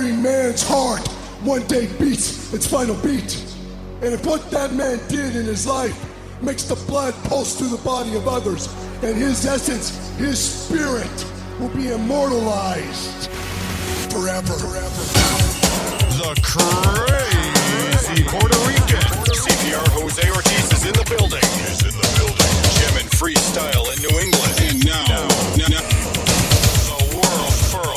every man's heart one day beats its final beat. And if what that man did in his life makes the blood pulse through the body of others, and his essence, his spirit, will be immortalized forever. The crazy Puerto Rican. CPR Jose Ortiz is in the building. Jamming freestyle in New England. And now. The world furl.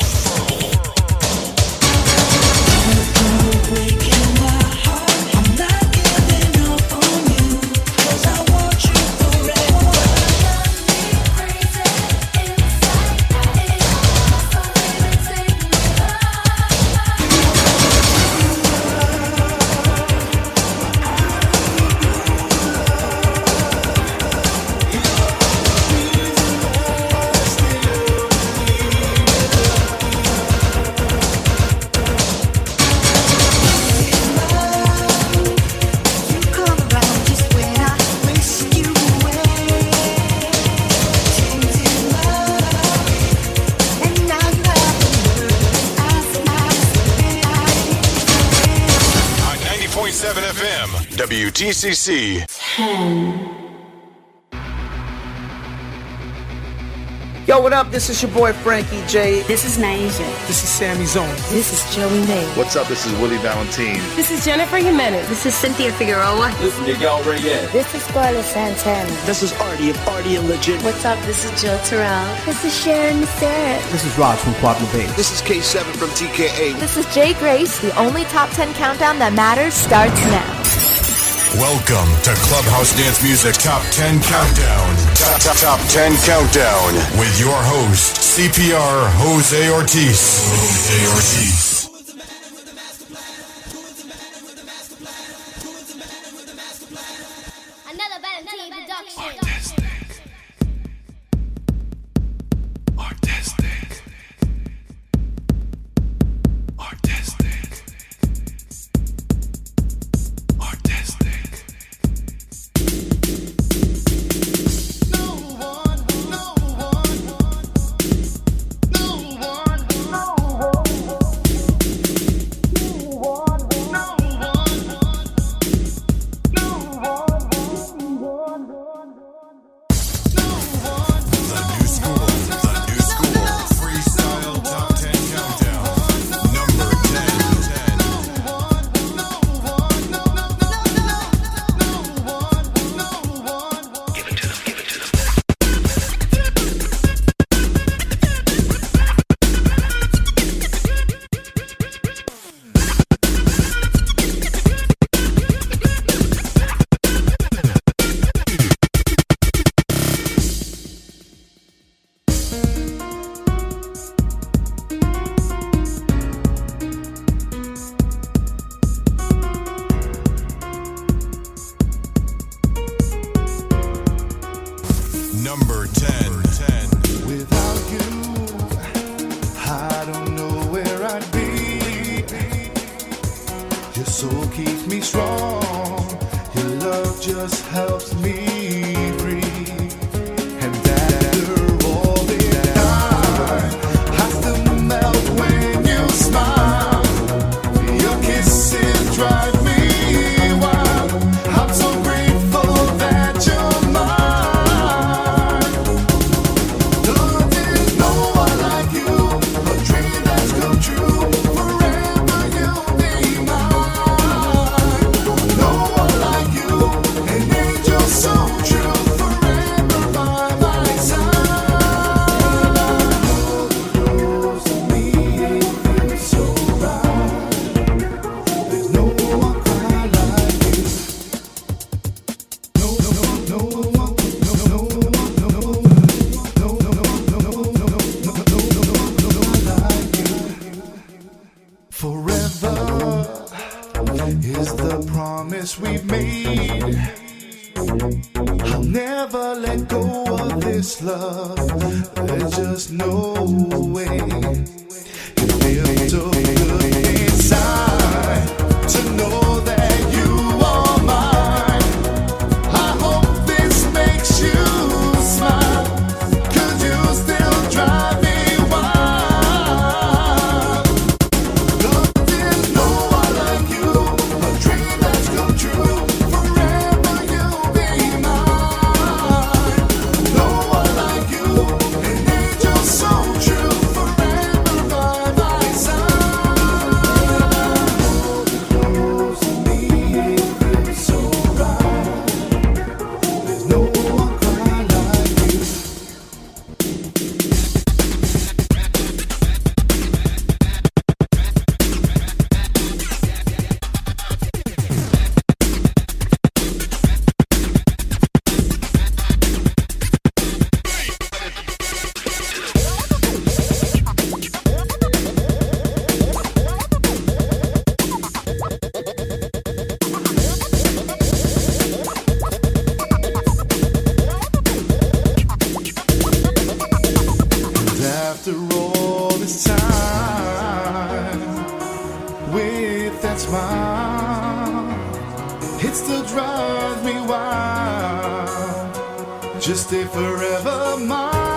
WTCC 10. Yo, what up? This is your boy Frankie J. This is Naija. This is Sammy Zone. This is Joey May. What's up? This is Willie Valentine. This is Jennifer Jimenez. This is Cynthia Figueroa. This is Miguel Reyes. This is Scarlett Santana. This is Artie of Artie and Legit. What's up? This is Jill Terrell. This is Sharon Sarah. This is Raj from Quad Bay. This is K7 from TKA. This is Jay Grace. The only top 10 countdown that matters starts now. Welcome to Clubhouse Dance Music Top 10 Countdown. Top 10 Countdown with your host, CPR Jose Ortiz. Another Valentine production. Number 10. Without you, I don't know where I'd be. Your soul keeps me strong. Your love just helps me breathe. And after all this time, I still melt when you smile. Your kisses drive me wild. I'm so grateful that you're mine. We've made. I'll never let go of this love. There's just no way. It feels so good inside to know that you are mine. I hope this makes you smile, 'cause you still drive me wild. smile, it still drives me wild. Just stay forever mine.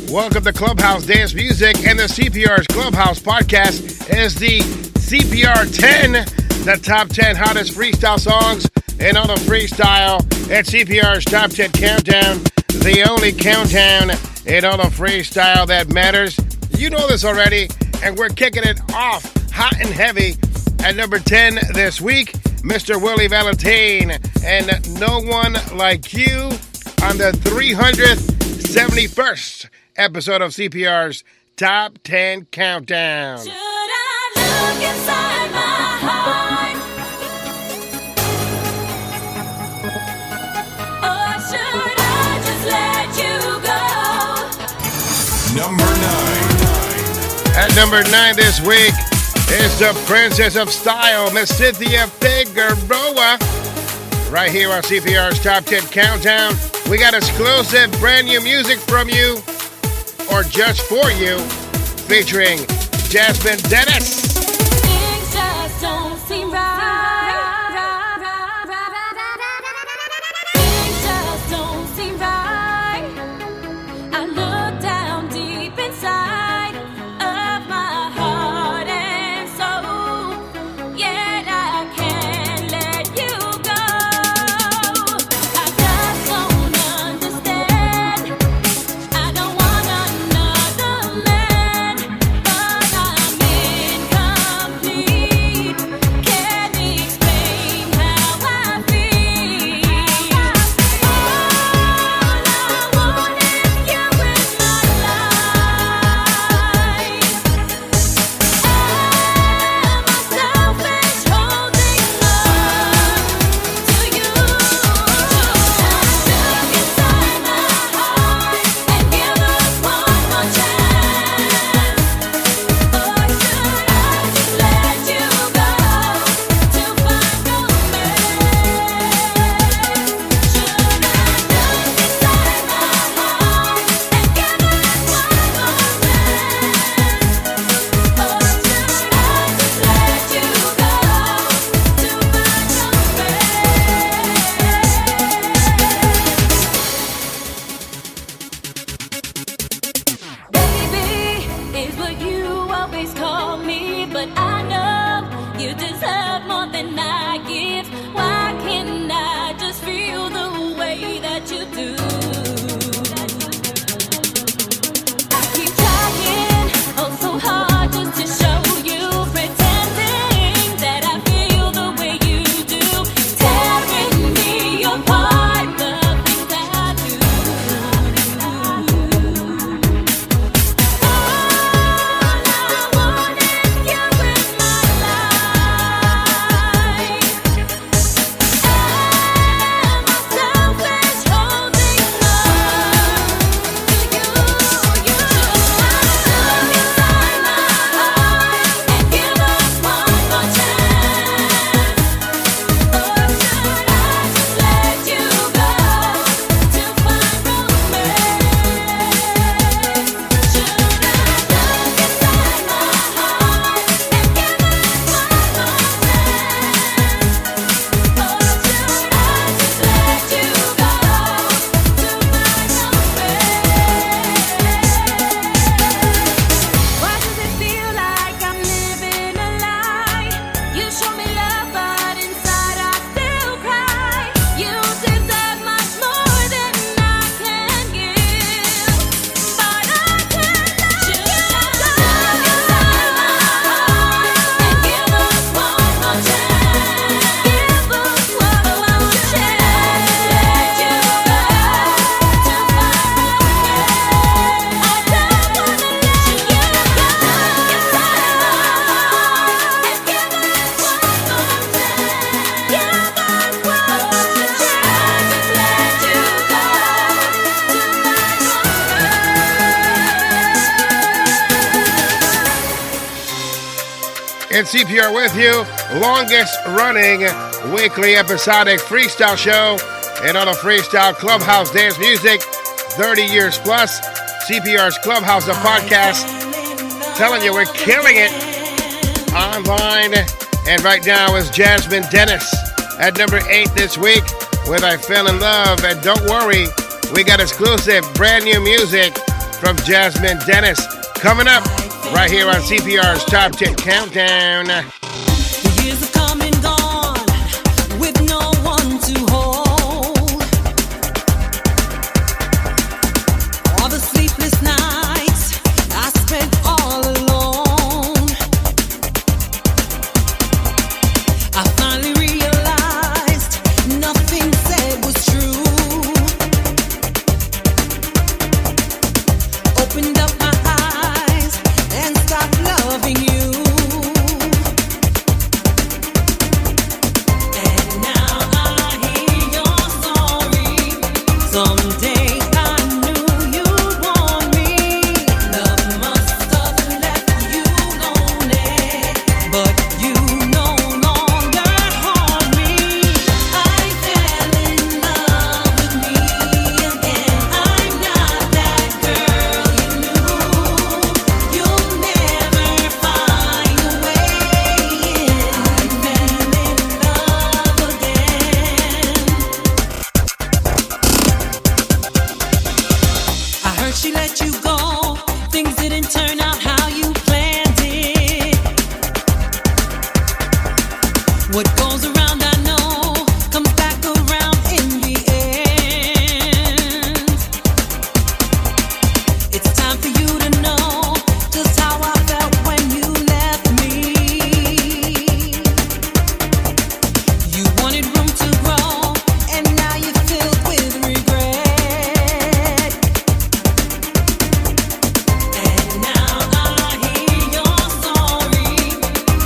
Welcome to Clubhouse Dance Music, and the CPR's Clubhouse podcast is the CPR 10, the top 10 hottest freestyle songs in all of freestyle. It's CPR's Top 10 Countdown, the only countdown in all of freestyle that matters. You know this already, and we're kicking it off hot and heavy at number 10 this week, Mr. Willie Valentine, and No One Like You on the 371st episode of CPR's Top 10 Countdown. Should I look inside my heart? Or should I just let you go? Number 9. At number 9 this week is the Princess of Style, Miss Cynthia Figueroa. Right here on CPR's Top 10 Countdown. We got exclusive brand new music from you, or just for you, featuring Jasmine Denis. Things just don't seem right. Things just don't seem right. I look down deep inside of my heart and soul, yet I can't let you go. I just don't understand. I don't want another man, but I'm incomplete. Can't explain how I feel. All I want is you in my life. Am I selfish holding on to you? Look inside my heart and give us one more chance. Or should I just let you go to find romance? Should I look inside my heart and give us one more chance? Or should I just let you go to find romance? Baby is what you always call me, but I know you deserve more than I give. Why can't I just feel the way that you do? I keep trying, oh so hard, just to show you, pretending that I feel the way you do, tearing me apart, the things that I do. All I want is you in my life. It's CPR with you, longest running weekly episodic freestyle show and on a freestyle Clubhouse dance music, 30 years plus. CPR's Clubhouse, a podcast. Telling you, we're killing it online. And right now is Jasmine Denis at number 8 this week with I Fell in Love. And don't worry, we got exclusive brand new music from Jasmine Denis coming up right here on CPR's Top 10 Countdown. The years have come and gone with no one to hold. All the sleepless nights I spent all alone. I finally realized nothing said was true. Opened up my eyes and stopped loving you. And now I hear your story. Someday I knew you'd want me. Love must have left you lonely, but you no longer haunt me. I fell in love with me again. I'm not that girl you knew. You'll never find a way in. I fell in love again. I heard she let you go. Things didn't turn out how you planned it. What goes around, I know, comes back around in the end. It's time for you to know just how I felt when you left me. You wanted room to grow, and now you're filled with regret. And now I hear your story.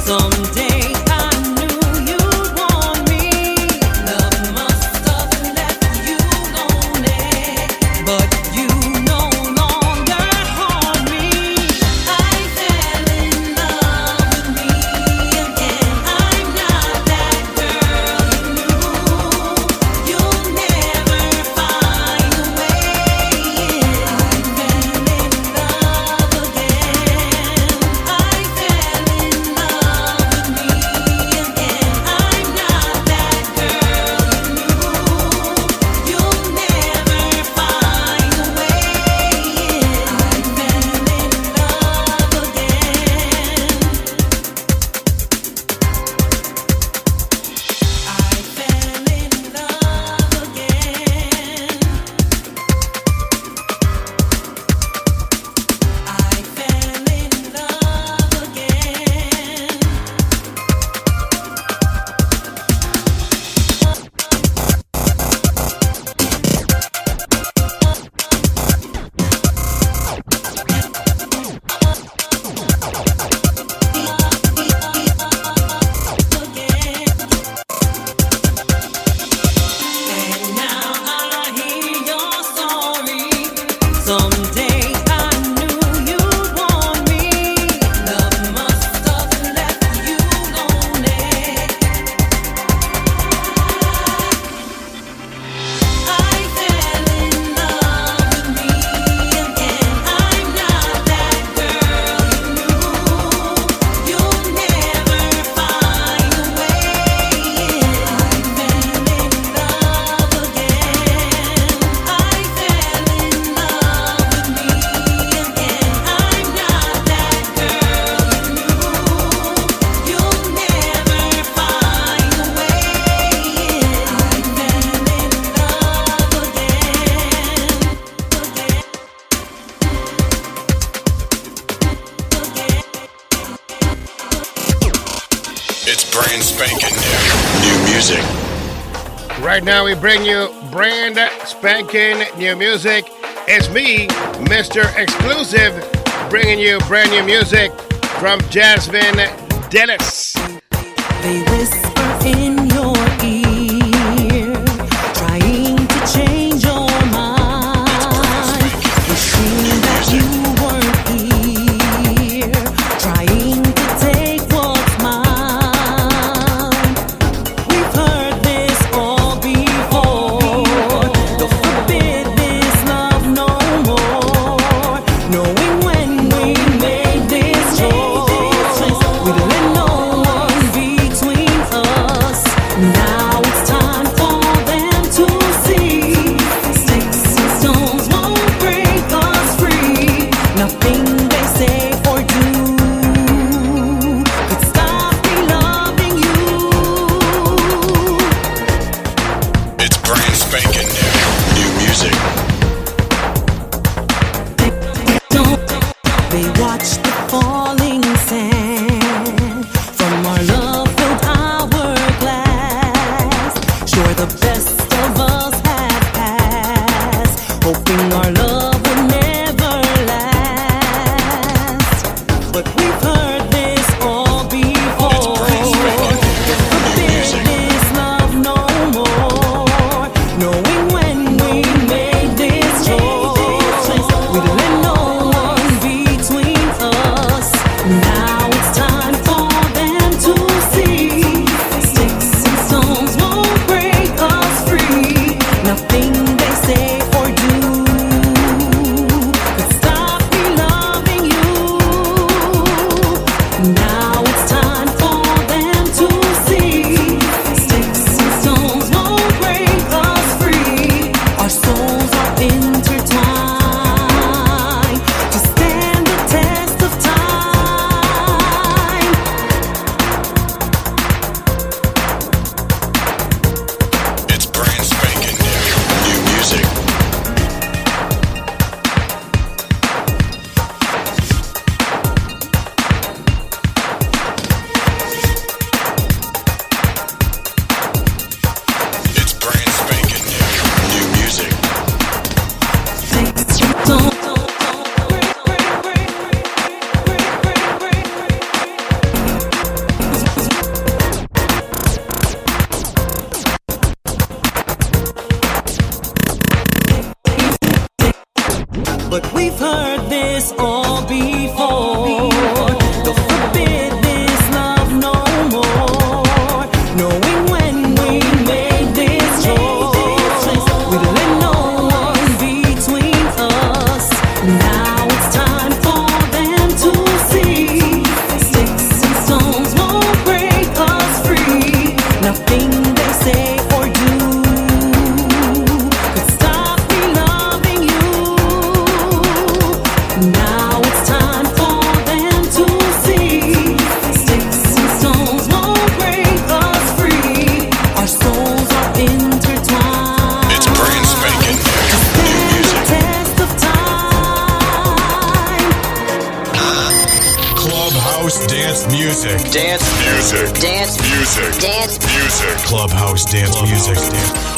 Someday I knew you'd want me. Love must have left you lonely, but you no longer haunt me. I fell in love with me again. I'm not that girl you knew. You'll never find a way in. I fell in love again. I fell in love with me again. I'm not that girl you knew. You'll never find a way in. I fell in love And now I hear your story. Someday I knew you'd want me. Love must have left you lonely. I fell in love with me again. I'm not that girl you knew. You'll never find a way in. I fell in love again. I fell in love with me again. I'm not that girl you knew. You'll never find a way in. I fell in love It's brand spanking new music. Right now, we bring you brand spanking new music. It's me, Mr. Exclusive, bringing you brand new music from Jasmine Denis. They whisper in your ear, trying to change your mind. Wishing that you weren't here, trying to take what's mine. but we've heard this all before. Don't forbid this love no more. Knowing when we made this choice, we'd let no one between us. Now it's time for them to see. Sticks and stones won't break us free. Nothing they say or do could stop me loving you. Now it's time for them to see. Sticks and stones won't break us free. Our souls are intertwined. It's brand spanking new music. Test of time. Clubhouse dance music. Dance music. Dance music. Dance music. Clubhouse dance music.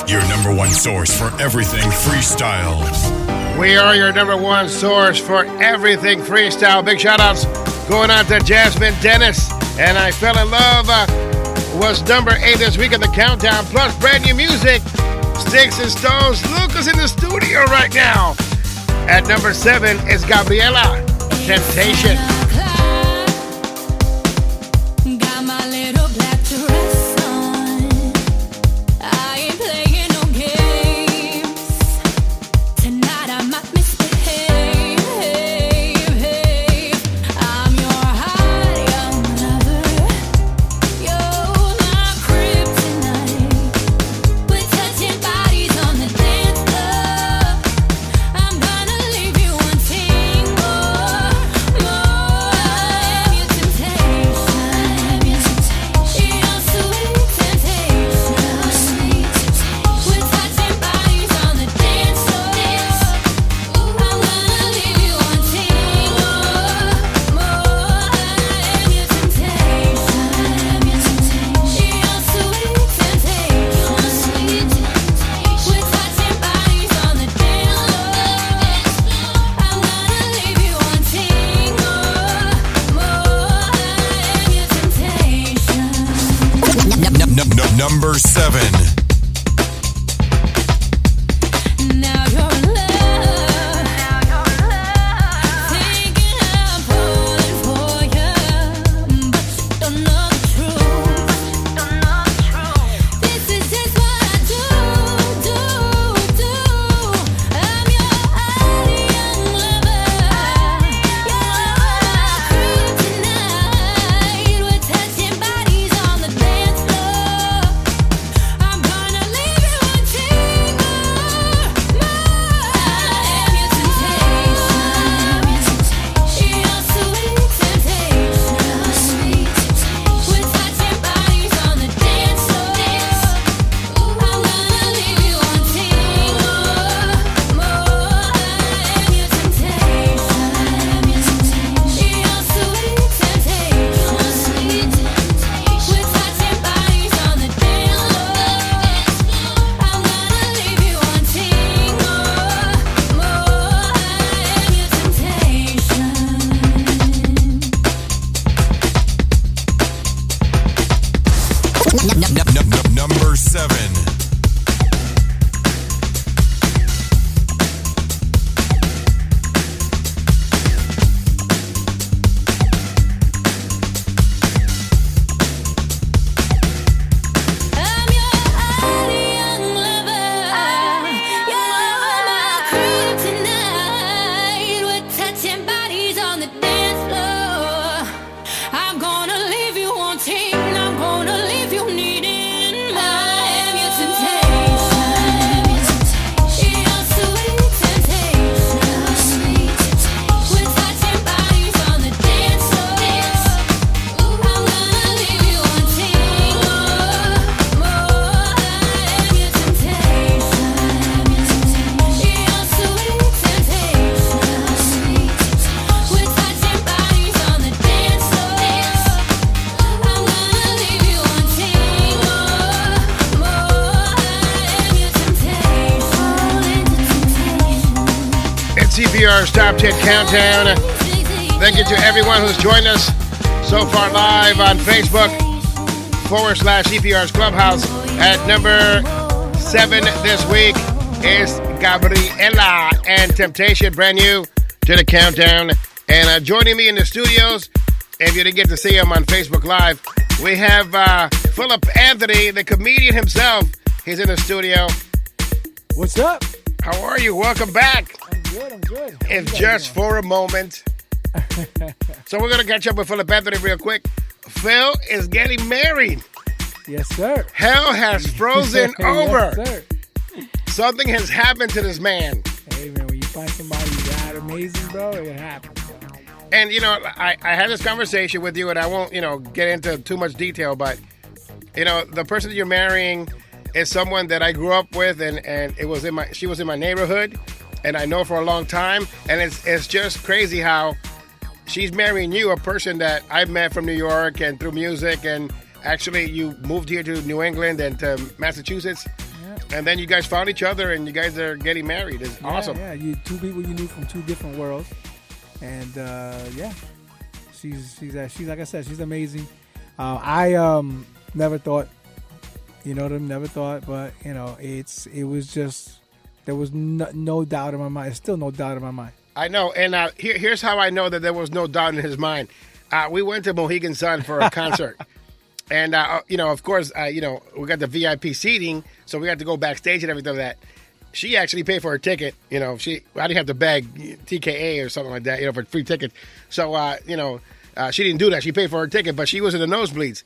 Your number one source for everything freestyle. We are your number one source for everything freestyle. Big shout outs going out to Jasmine Denis. And I Fell in Love was number 8 this week in the countdown. Plus brand new music, Sticks and Stones. Lucas in the studio right now. At number 7 is Gabriela, Temptation. Got my little black dress on. I ain't playing no games. Tonight I might misbehave. I'm your hot young lover. You're my kryptonite. We're touching bodies on the dance floor. I'm gonna leave you wanting more. I'm your temptation. You're sweet temptation. We're touching bodies on the dance floor. I'm gonna leave you wanting more. I'm your temptation. You're sweet temptation. We're touching bodies on the dance floor. I'm gonna leave you wanting more. I'm your temptation. Number 7. Now you're in love. Thinking I'm falling for you, but you don't know the truth. This is just what I do. I'm your hot young lover. You're kryptonite. We're touching bodies on the dance floor. I'm gonna leave you wanting more. I'm your temptation. You're sweet temptation. We're touching bodies on the dance floor. I'm gonna leave you wanting more. I'm your temptation. You're sweet temptation. We're touching bodies on the dance floor. I'm gonna leave you wanting more. I'm your temptation. Number 7. I'm your hot young lover. You're my kryptonite. We're touching bodies on the dance floor. I'm gonna leave you wanting. I'm gonna leave you needing more. I'm your temptation. You're sweet temptation. We're touching bodies on the dance floor. I'm gonna leave you wanting more. I'm your temptation. You're sweet temptation. We're touching bodies on the dance floor. I'm gonna leave you wanting more. I'm your temptation. It's CPR's Top 10 Countdown. Thank you to everyone who's joined us so far live on Facebook /CPR's Clubhouse. At number 7 this week is Gabriela and Temptation, brand new to the countdown. And joining me in the studios, if you didn't get to see him on Facebook Live, we have Phillip Anthony, the comedian himself. He's in the studio. What's up? How are you? Welcome back. I'm good. If just for a moment. So we're going to catch up with Phillip Anthony real quick. Phil is getting married. Yes, sir. Hell has frozen over. Yes, sir. Something has happened to this man. Hey, man, when you find somebody that amazing, bro, it happens. And, you know, I had this conversation with you, and I won't, get into too much detail, but, the person that you're marrying is someone that I grew up with, and she was in my neighborhood, and I know for a long time, and it's just crazy how she's marrying you, a person that I've met from New York and through music, and actually you moved here to New England and to Massachusetts, and then you guys found each other, and you guys are getting married. It's awesome. Yeah, you two people you knew from two different worlds. And she's like I said, she's amazing. I never thought, never thought, but it was just there was no doubt in my mind. There's still no doubt in my mind. I know, and here's how I know that there was no doubt in his mind. We went to Mohegan Sun for a concert, and of course, we got the VIP seating, so we got to go backstage and everything like that. She actually paid for her ticket. I didn't have to beg TKA or something like that, for free tickets. So, she didn't do that. She paid for her ticket, but she was in the nosebleeds.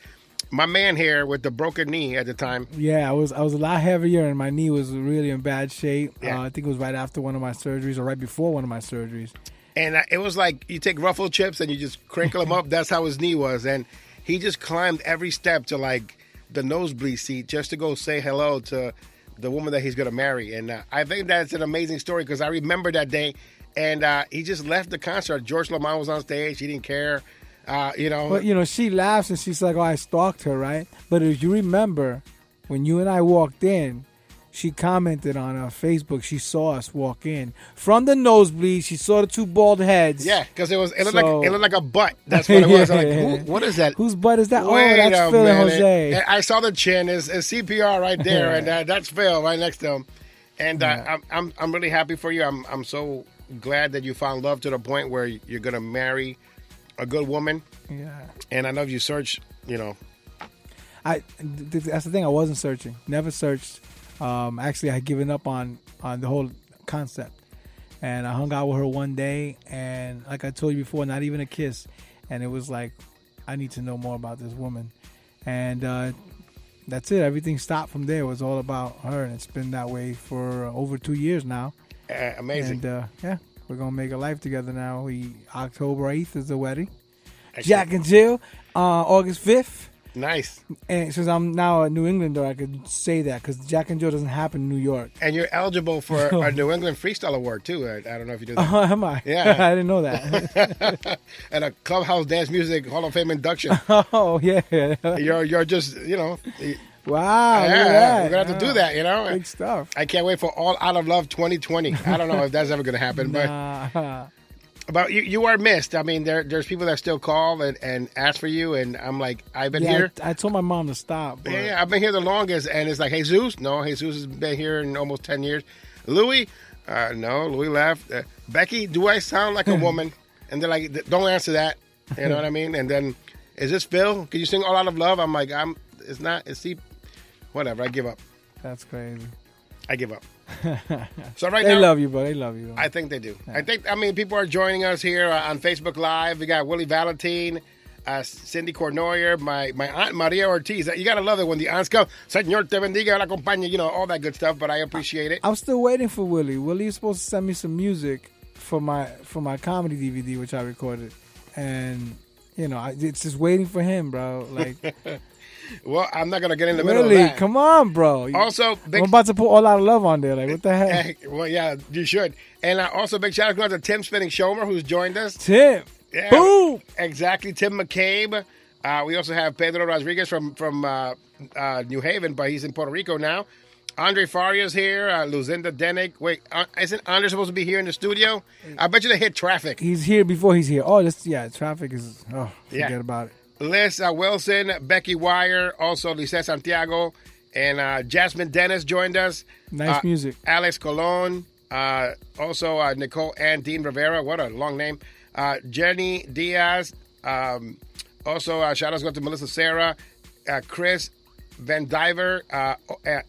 My man here with the broken knee at the time. Yeah, I was a lot heavier, and my knee was really in bad shape. Yeah. I think it was right after one of my surgeries or right before one of my surgeries. And it was like you take Ruffle chips and you just crinkle them up. That's how his knee was. And he just climbed every step to, like, the nosebleed seat just to go say hello to the woman that he's going to marry. And I think that's an amazing story because I remember that day. And he just left the concert. George Lamont was on stage. He didn't care, But, she laughs and she's like, oh, I stalked her, right? But if you remember, when you and I walked in, she commented on her Facebook. She saw us walk in. From the nosebleed, she saw the two bald heads. Yeah, because it looked like a butt. That's what it was. I'm like, what is that? Whose butt is that? Wait oh, that's Phil and Jose. I saw the chin. It's CPR right there, and that's Phil right next to him. And I'm really happy for you. I'm so glad that you found love to the point where you're gonna marry a good woman. Yeah. And I know if you search, that's the thing. I wasn't searching. Never searched. Actually, I had given up on the whole concept, and I hung out with her one day, and like I told you before, not even a kiss, and it was like, I need to know more about this woman, and that's it. Everything stopped from there. It was all about her, and it's been that way for over 2 years now. Amazing. And we're gonna make a life together now. October 8th is the wedding. Excellent. Jack and Jill, August 5th. Nice. And since I'm now a New Englander, I could say that because Jack and Jill doesn't happen in New York. And you're eligible for a New England Freestyle Award, too. I don't know if you do that. Am I? Yeah. I didn't know that. And a Clubhouse Dance Music Hall of Fame induction. Oh, yeah. You're just, Wow. Yeah, we're going to have to do that, Big stuff. I can't wait for All Out of Love 2020. I don't know if that's ever going to happen, but you are missed. I mean, there's people that still call and ask for you, and I'm like, I've been here. I told my mom to stop. But... Yeah, I've been here the longest, and it's like, Jesus? No, Jesus has been here in almost 10 years. Louis? No, Louis left. Becky, do I sound like a woman? And they're like, don't answer that. You know what I mean? And then, is this Phil? Can you sing All Out of Love? I'm like, it's not, it's he. Whatever, I give up. That's crazy. I give up. So they love you, bro. They love you. I think they do. Yeah. People are joining us here on Facebook Live. We got Willie Valentine, Cindy Cornoyer, my aunt Maria Ortiz. You gotta love it when the aunts come. Señor te bendiga la compañía, all that good stuff. But I appreciate it. I'm still waiting for Willie. Willie's supposed to send me some music for my comedy DVD, which I recorded, and it's just waiting for him, bro. Like. Well, I'm not going to get in the middle of Really? that. Come on, bro. Also, I'm about to put All Out of Love on there. Like, what the heck? Well, yeah, you should. And also, big shout out to Tim Spinning Shomer, who's joined us. Tim. Yeah, boom. Exactly. Tim McCabe. We also have Pedro Rodriguez from New Haven, but he's in Puerto Rico now. Andre Faria's here. Lucinda Denick. Wait, isn't Andre supposed to be here in the studio? I bet you they hit traffic. He's here before he's here. Oh, traffic is, forget about it. Liz Wilson, Becky Wire, also Lisette Santiago, And Jasmine Denis joined us. Nice music. Alex Colon. Also, Nicole and Dean Rivera. What a long name. Jenny Diaz. Also, shout-outs go to Melissa Sarah, Chris Van Diver,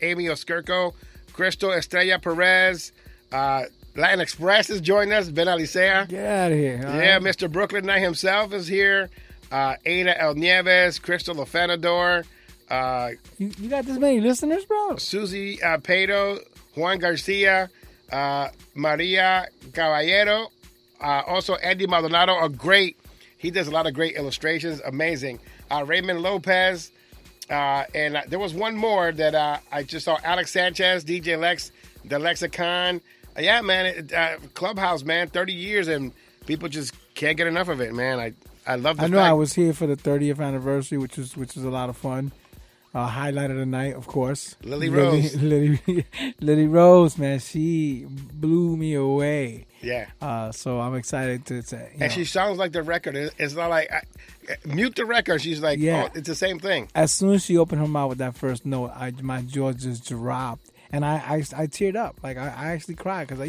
Amy Oskerko, Crystal Estrella Perez, Latin Express is joining us, Ben Alicea. Get out of here. Yeah, Mr. Brooklyn Knight himself is here. Ada El Nieves, Crystal Lofanador. You got this many listeners, bro? Susie Pedo, Juan Garcia, Maria Caballero. Also, Andy Maldonado, he does a lot of great illustrations. Amazing. Raymond Lopez. And there was one more that I just saw. Alex Sanchez, DJ Lex, The Lexicon. Yeah, man. Clubhouse, man. 30 years, and people just can't get enough of it, man. I love the I know I was here for the 30th anniversary, which was a lot of fun. Highlight of the night, of course. Lily Rose. Lily Rose, man. She blew me away. Yeah. So I'm excited to say. And she sounds like the record. It's not like, mute the record. She's like, yeah. Oh, it's the same thing. As soon as she opened her mouth with that first note, my jaw just dropped. And I teared up. Like, I actually cried because,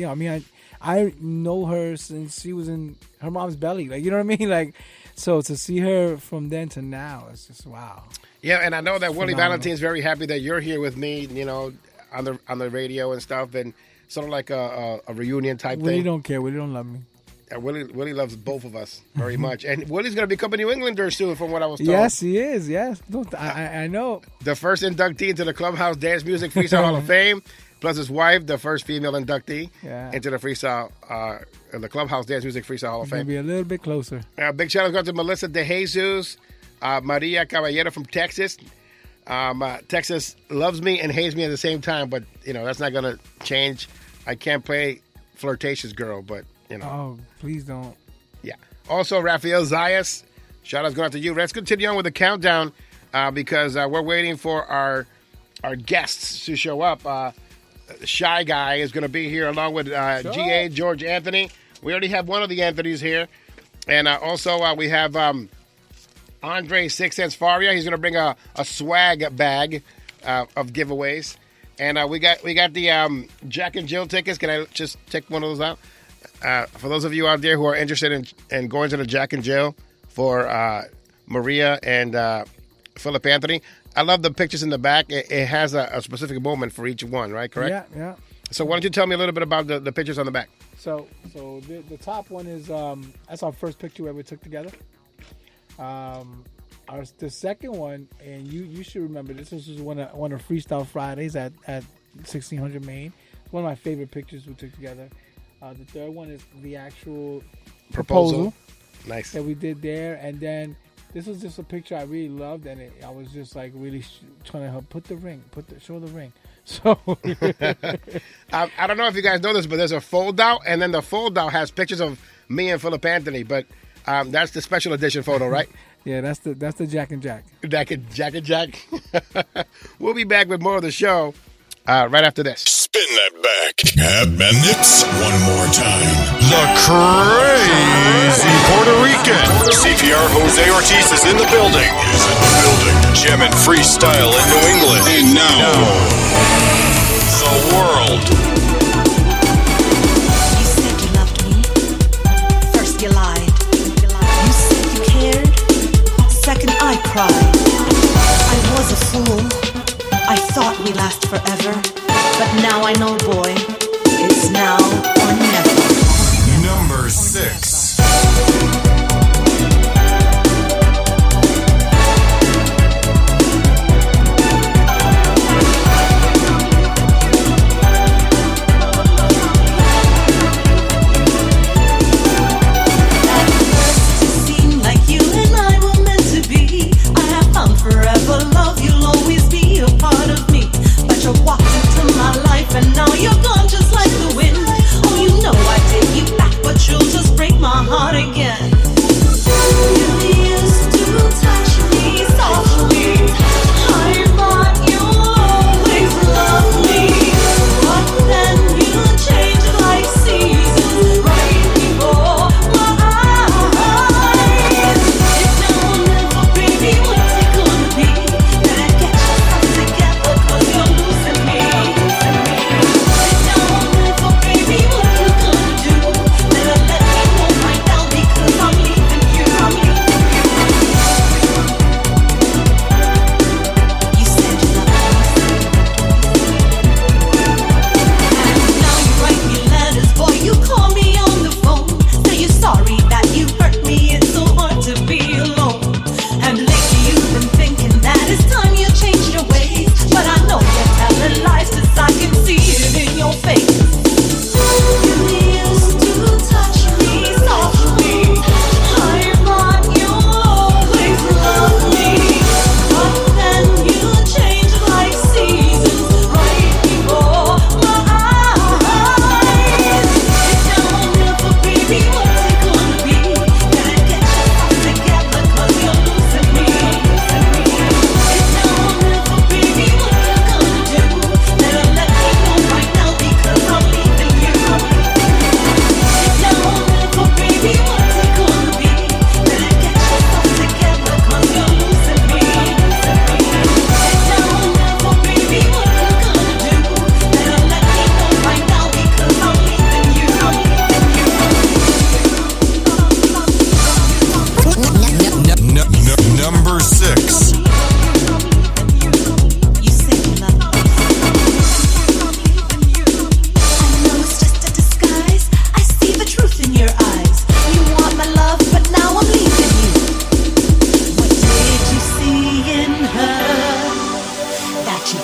I know her since she was in her mom's belly. Like, you know what I mean? Like, so to see her from then to now, it's just wow. Yeah, and I know that Willie Valentine's very happy that you're here with me, on the radio and stuff, and sort of like a reunion type thing. Willie don't care. Willie don't love me. Willie loves both of us very much. And Willie's going to become a New Englander soon, from what I was told. Yes, he is. Yes. I know. The first inductee into the Clubhouse Dance Music Freestyle Hall of Fame, plus his wife, the first female inductee into the freestyle, the Clubhouse Dance Music Freestyle Hall of Fame. Maybe a little bit closer. Big shout out go to Melissa De Jesus, Maria Caballero from Texas. Texas loves me and hates me at the same time, but, that's not going to change. I can't play Flirtatious Girl, but, Oh, please don't. Yeah. Also, Rafael Zayas, shout outs going out to you. Let's continue on with the countdown because we're waiting for our guests to show up. Shy Guy is going to be here along with G.A. George Anthony. We already have one of the Anthonys here. And also we have Andre 6 Cents Faria. He's going to bring a swag bag of giveaways. And we got the Jack and Jill tickets. Can I just take one of those out? For those of you out there who are interested in going to the Jack and Jill for Maria and Phillip Anthony, I love the pictures in the back. It has a specific moment for each one, right? Correct? Yeah. So why don't you tell me a little bit about the pictures on the back? So the top one is that's our first picture we ever took together. The second one, and you should remember this was one of Freestyle Fridays at 1600 Main. It's one of my favorite pictures we took together. The third one is the actual proposal. Nice. That we did there. And then this was just a picture I really loved, and I was just like really trying to help show the ring. So I don't know if you guys know this, but there's a fold out, and then the fold out has pictures of me and Phillip Anthony, but that's the special edition photo, right? Yeah, that's the Jack and Jack. Jack and Jack. We'll be back with more of the show right after this. Spin that back. Mix one more time. The crazy Puerto Rican. CPR Jose Ortiz is in the building. Jamming freestyle in New England. And now, the world. You said you loved me. First you lied. You said you cared. Second I cried. I was a fool. I thought we'd last forever. But now I know, boy, it's now or never. Number 6. And now you're gone just like the wind. Oh, you know I take you back, but you'll just break my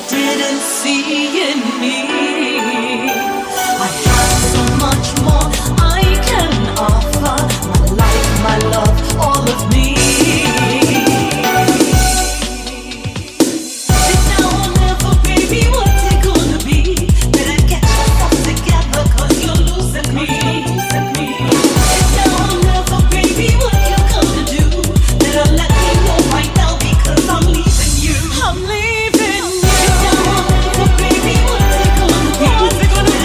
didn't see in me. I have so much more I can offer. My life, my love, all of me. It's now or never, baby, what's it gonna be? Better get yourself together, cause you're losing me. It's now or never, baby, what you gonna do? Better let me know right now, because I'm leaving you. I'm leaving you. It's now or never, baby, what's it gonna be? What's it gonna be?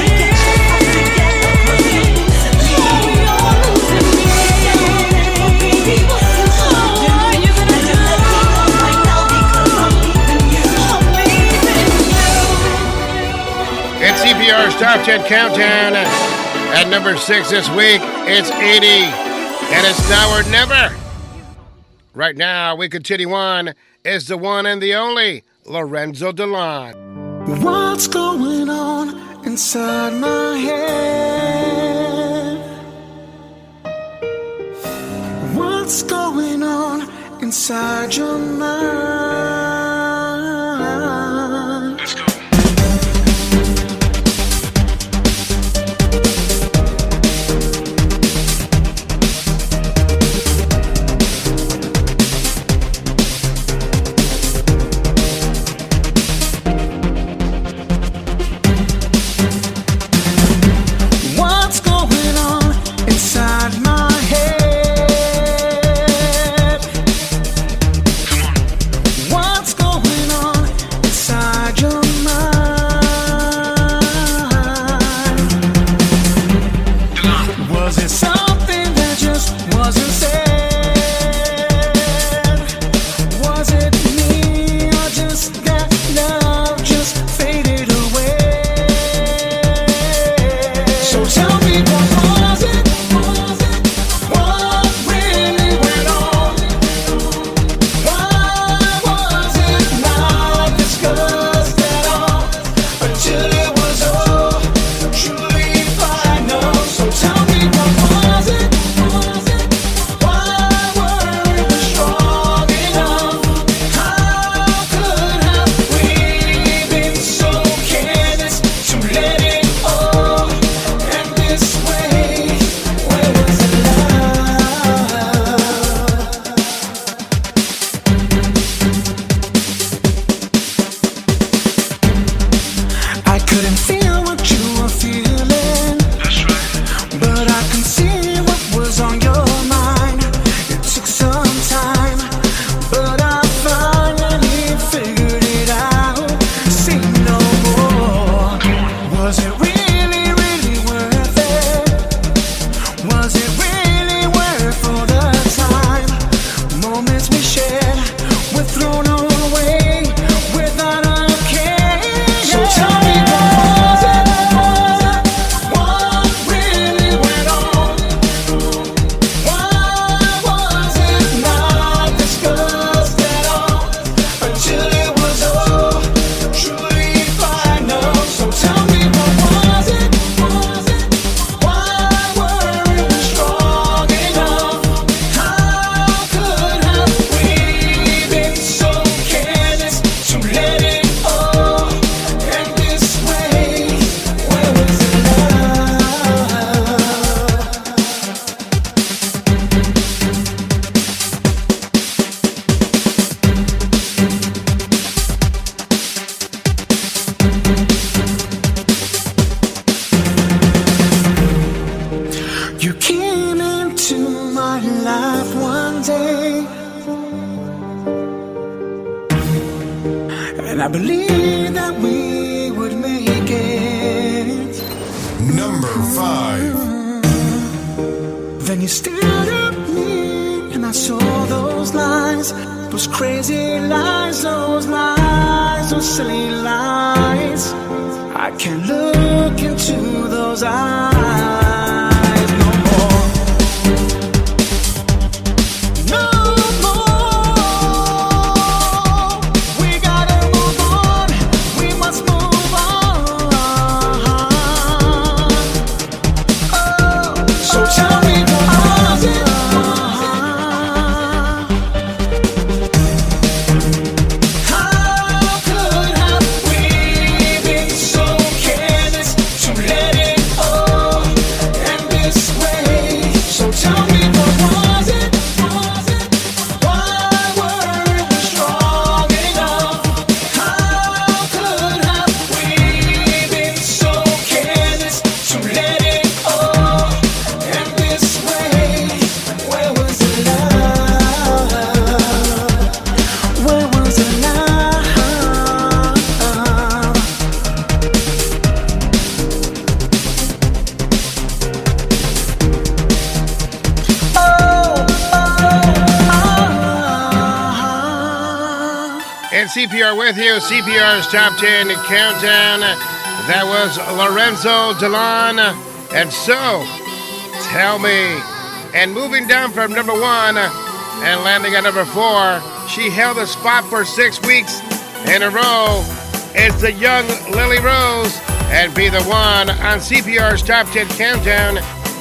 It's CPR's Top 10 Countdown. At number 6 this week, it's 80. And it's now or never. Right now, we continue on. Is the one and the only Lorenzo Delon. What's going on inside my head? What's going on inside your mind? Let's go. What's going on inside my head? What's going on inside your mind? Was it something that just wasn't said? Was it me or just that love just faded away? So tell me, what was it? What really went on? Why was it not discussed at all until it was all truly final? So tell me, what was it? Why weren't we strong enough? How could have we been so careless to let it all end this way? Where was the love? I couldn't feel what you were feeling. That's right. But I can see what was on your mind. It took some time, but I finally figured it out. Say no more. Was it really, really worth it? Was it really worth all the time? Moments we shared were thrown away without a care. So tell me, what was it? What really went on? Why was it not discussed at all until it was all truly final? So tell me, what was it? Why weren't we strong enough? How could have we been so careless to let it all end this way? Where was the love? You came into my life one day, and I believed that we would make it. Number 5. Then you stared at me, and I saw those lies, those crazy lies, those silly lies. I can't look into those eyes no more. No more. We gotta move on. We must move on. Oh, so tell me, what was it? How could have we CPR with you. CPR's Top 10 Countdown. That was Lorenzo Delon. And So, Tell Me. And moving down from number 1 and landing at number 4, she held the spot for 6 weeks in a row. It's the young Lily Rose and Be the One on CPR's Top 10 Countdown.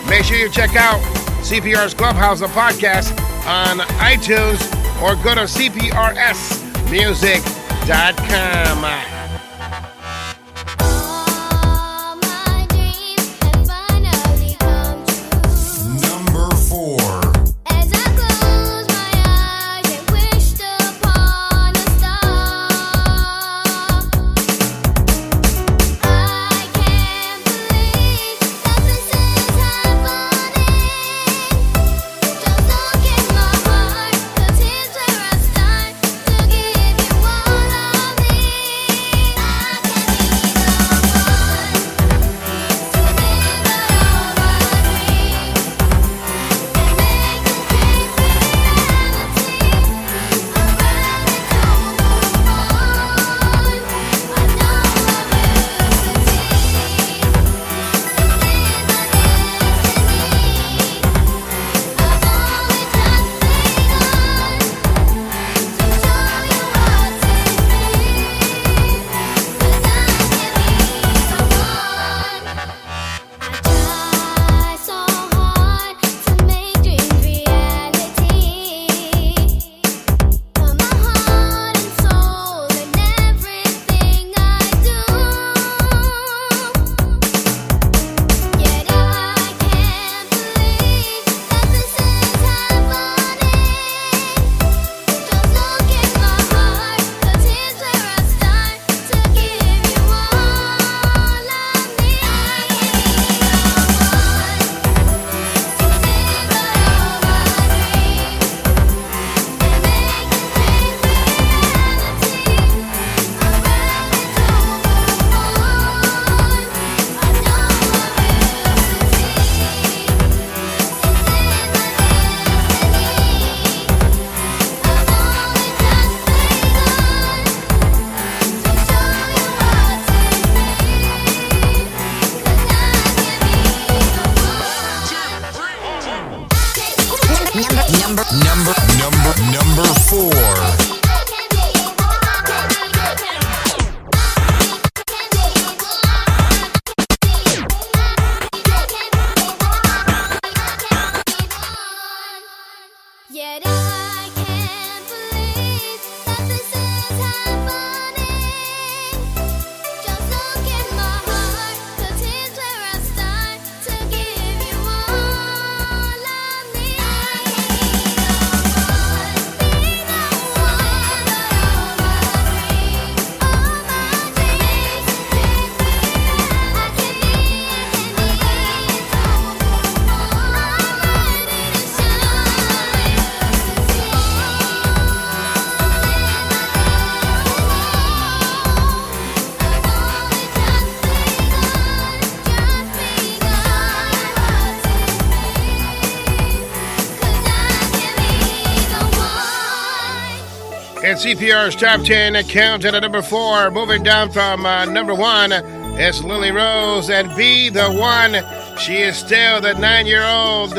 Make sure you check out CPR's Clubhouse, the podcast, on iTunes or go to cprsmusic.com. Number 4. And CPR's Top 10 Countdown at number 4. Moving down from number 1, it's Lily Rose and Be the One. She is still the 9-year-old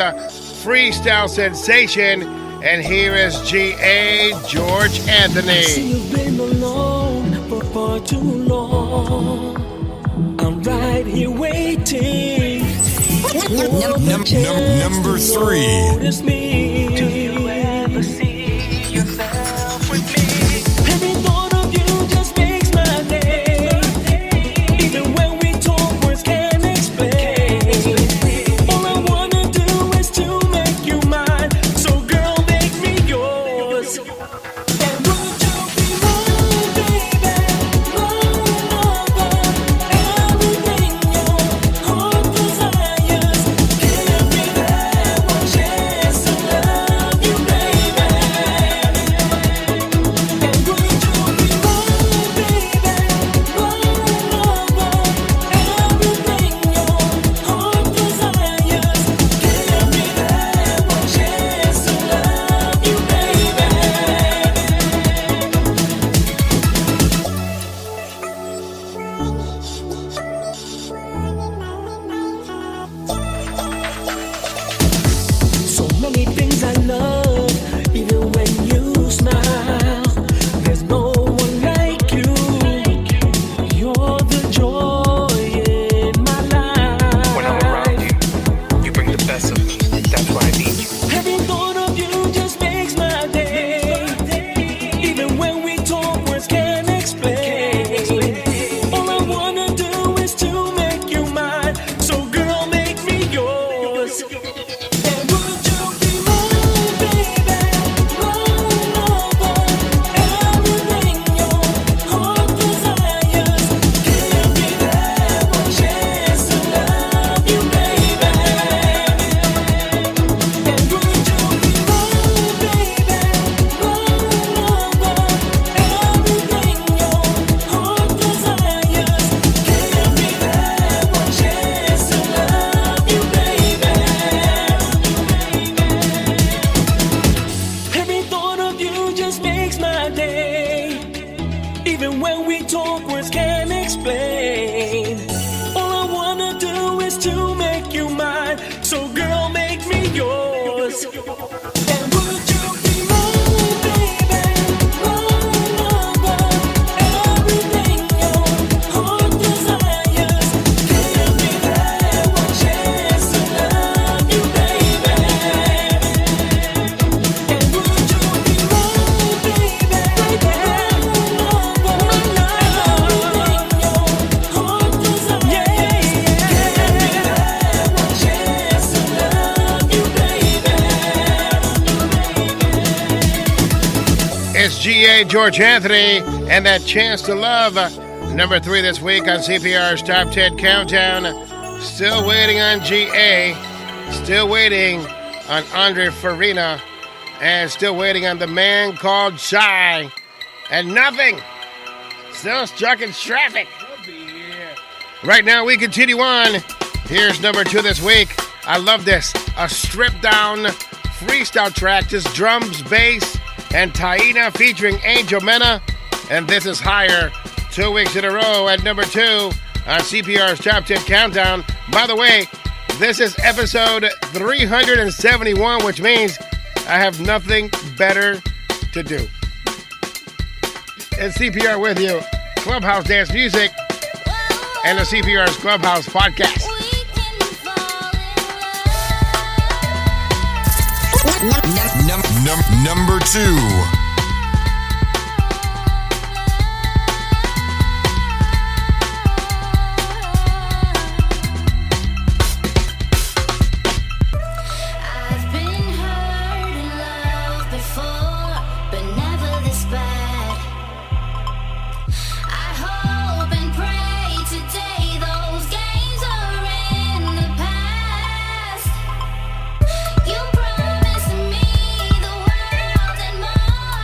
freestyle sensation. And here is G.A. George Anthony. You've been alone for far too long. I'm right here waiting. Number 3. Notice me. Do you ever see yourself with me? Every thought of you just makes my day. Even when we talk, words can't explain. All I wanna do is to make you mine. So girl, make me yours. And would you be mine, baby? Mine, everything your heart desires. Give me that one chance to love. explain. All I wanna do is to make you mine. So girl, make me yours. And would you be mine, baby? Mine, everything your heart desires. Give me that one chance to love you, baby. And would you be mine, baby? Everything your heart desires. Give me that one chance to love you, baby. It's G.A. George Anthony and that Chance to Love. Number 3 this week on CPR's Top 10 Countdown. Still waiting on G.A. Still waiting on Andre Farina. And still waiting on the man called Shy. And nothing. Still stuck in traffic. Right now we continue on. Here's number 2 this week. I love this. A stripped down freestyle track. Just drums, bass, and Taina featuring Angel Mena. And this is Higher. 2 weeks in a row at number 2 on CPR's Top 10 Countdown. By the way, this is episode 371, which means I have nothing better to do. It's CPR with you. Clubhouse Dance Music and the CPR's Clubhouse Podcast. Number 2. I've been hurt in love before, but never this bad. I hope and pray today those games are in the past. You promised me the world and more.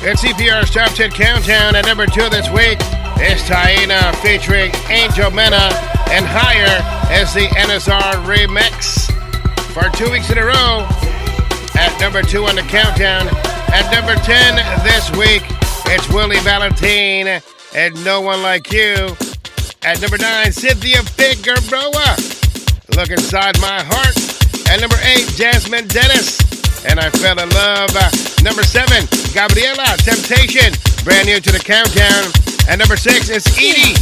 It's CPR's Top 10 Countdown. At number 2 this week is Taina featuring Angel Mena and Higher as the NSR remix. For 2 weeks in a row, at number 2 on the countdown. At number 10 this week, it's Willie Valentine and No One Like You. At number 9, Cynthia Figueroa, Look Inside My Heart. At number 8, Jasmine Denis, and I Fell in Love. Number 7, Gabriela, Temptation, brand new to the countdown. At number 6, it's Edie,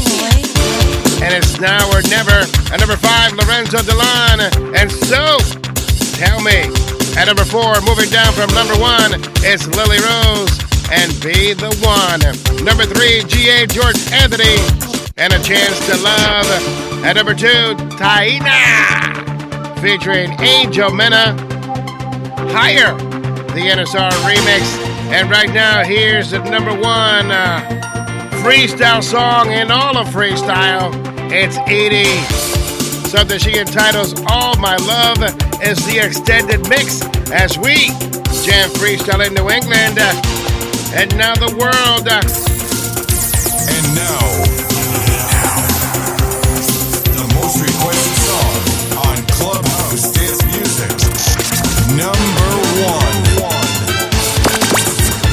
and it's Now or Never. At number 5, Lorenzo Delon, and So, Tell Me. At number 4, moving down from number 1, it's Lily Rose, and Be the One. Number 3, G.A. George Anthony, and A Chance to Love. At number 2, Taina, featuring Angel Mena, Higher, the NSR remix. And right now, here's the number 1 freestyle song in all of freestyle. It's Edie. Something she entitles All My Love is the extended mix as we jam freestyle in New England. And now the world. And now, the most requested song on Clubhouse Dance Music. Number 1.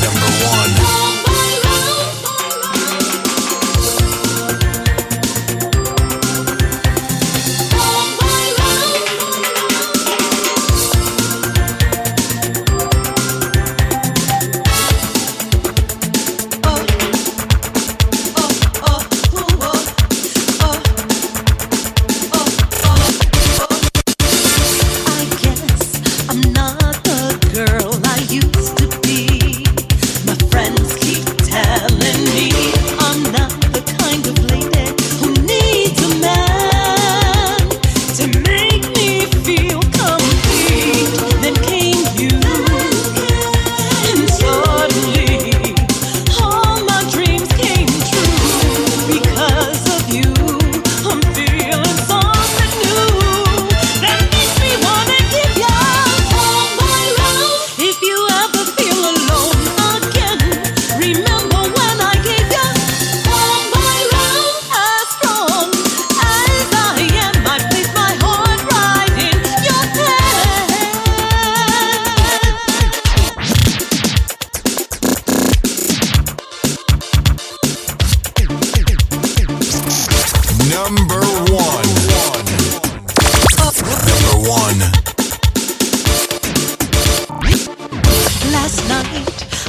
Number 1.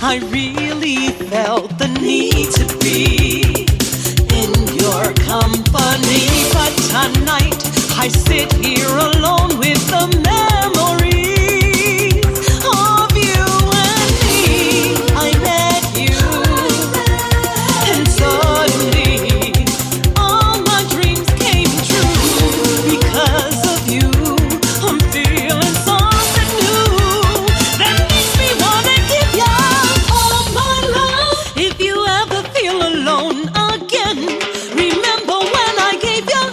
I really felt the need to be in your company, but tonight I sit here alone with the memories of you and me. I met you, and suddenly all my dreams came true. Because of you, I'm feeling something new that makes me wanna give you all my love. If you ever feel alone again, remember when I gave you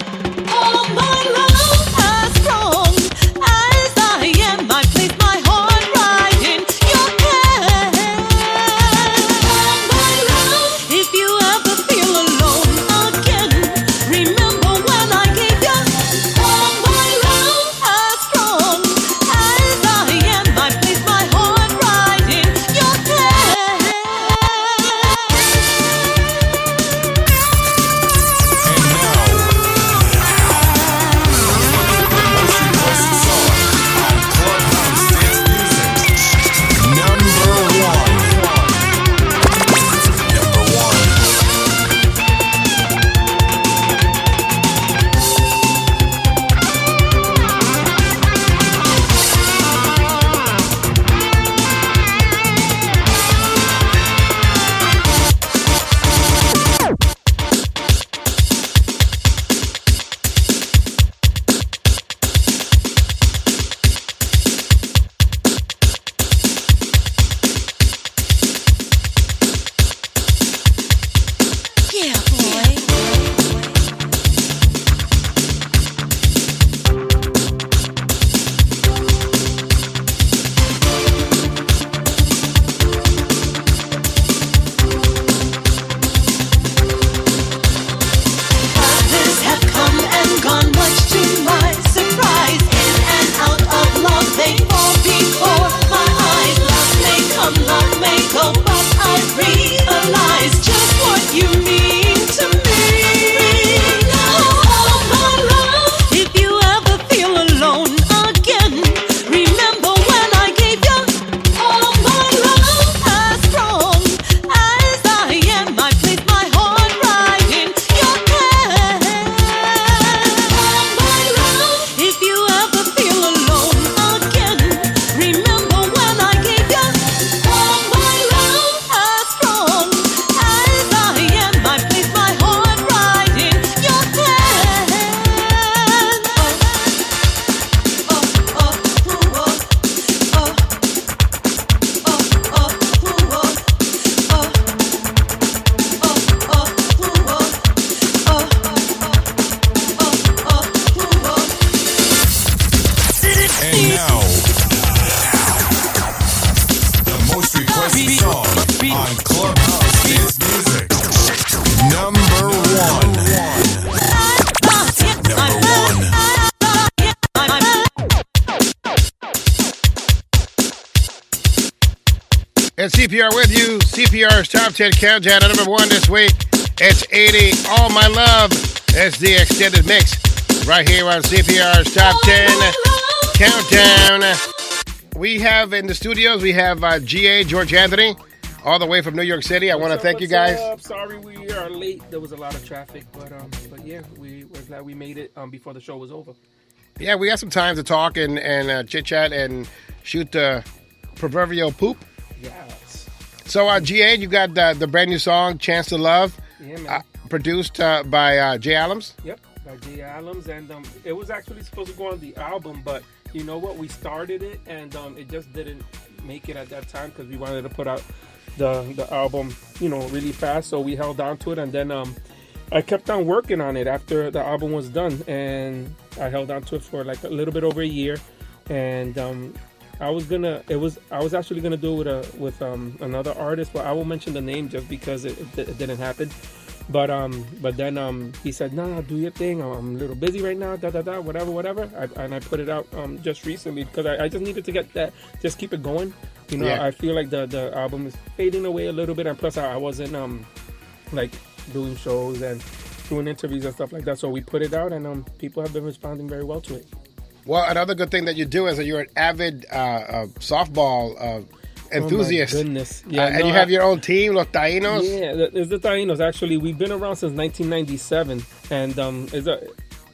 all my love as strong And CPR with you. CPR's Top 10 Countdown at number 1 this week. It's 80, All My Love. It's the extended mix right here on CPR's Top 10 Countdown. We have in the studios, we have GA, George Anthony, all the way from New York City. I want to thank you guys. Sorry we are late. There was a lot of traffic, but yeah, we're glad we made it before the show was over. Yeah, we had some time to talk and chit-chat and shoot the proverbial poop. Yes. So, GA, you got the brand new song, Chance to Love, produced by Jay Allums. Yep, by Jay Allums, and it was actually supposed to go on the album, but you know what? We started it, and it just didn't make it at that time because we wanted to put out the album, really fast. So we held on to it, and then I kept on working on it after the album was done, and I held on to it for like a little bit over a year, and I was actually gonna do it with another artist, but I won't mention the name just because it didn't happen. But then he said, "No, do your thing. I'm a little busy right now. Whatever." And I put it out just recently because I just needed to get that, just keep it going. I feel like the album is fading away a little bit, and plus I wasn't like doing shows and doing interviews and stuff like that. So we put it out, and people have been responding very well to it. Well, another good thing that you do is that you're an avid softball enthusiast. Oh my goodness. And you have your own team, Los Taínos. Yeah, it's the Taínos. Actually, we've been around since 1997, and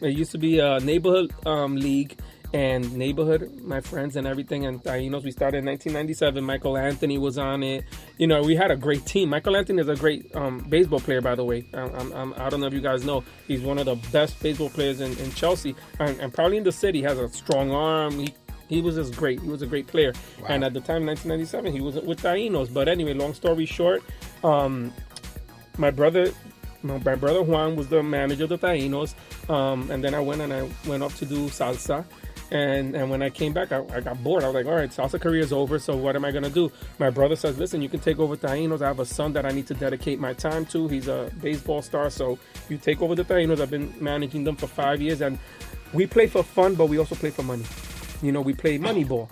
it used to be a neighborhood league and neighborhood, my friends and everything, and Taínos. We started in 1997. Michael Anthony was on it. We had a great team. Michael Anthony is a great baseball player, by the way. I don't know if you guys know. He's one of the best baseball players in Chelsea, and probably in the city. He has a strong arm. He was just great. He was a great player. Wow. And at the time, 1997, he was with Taínos. But anyway, long story short, my brother Juan was the manager of the Taínos. And then I went up to do salsa. And when I came back, I got bored. I was like, all right, salsa career is over, so what am I going to do? My brother says, listen, you can take over Taínos. I have a son that I need to dedicate my time to. He's a baseball star, so you take over the Taínos. I've been managing them for 5 years, and we play for fun, but we also play for money. We play money ball,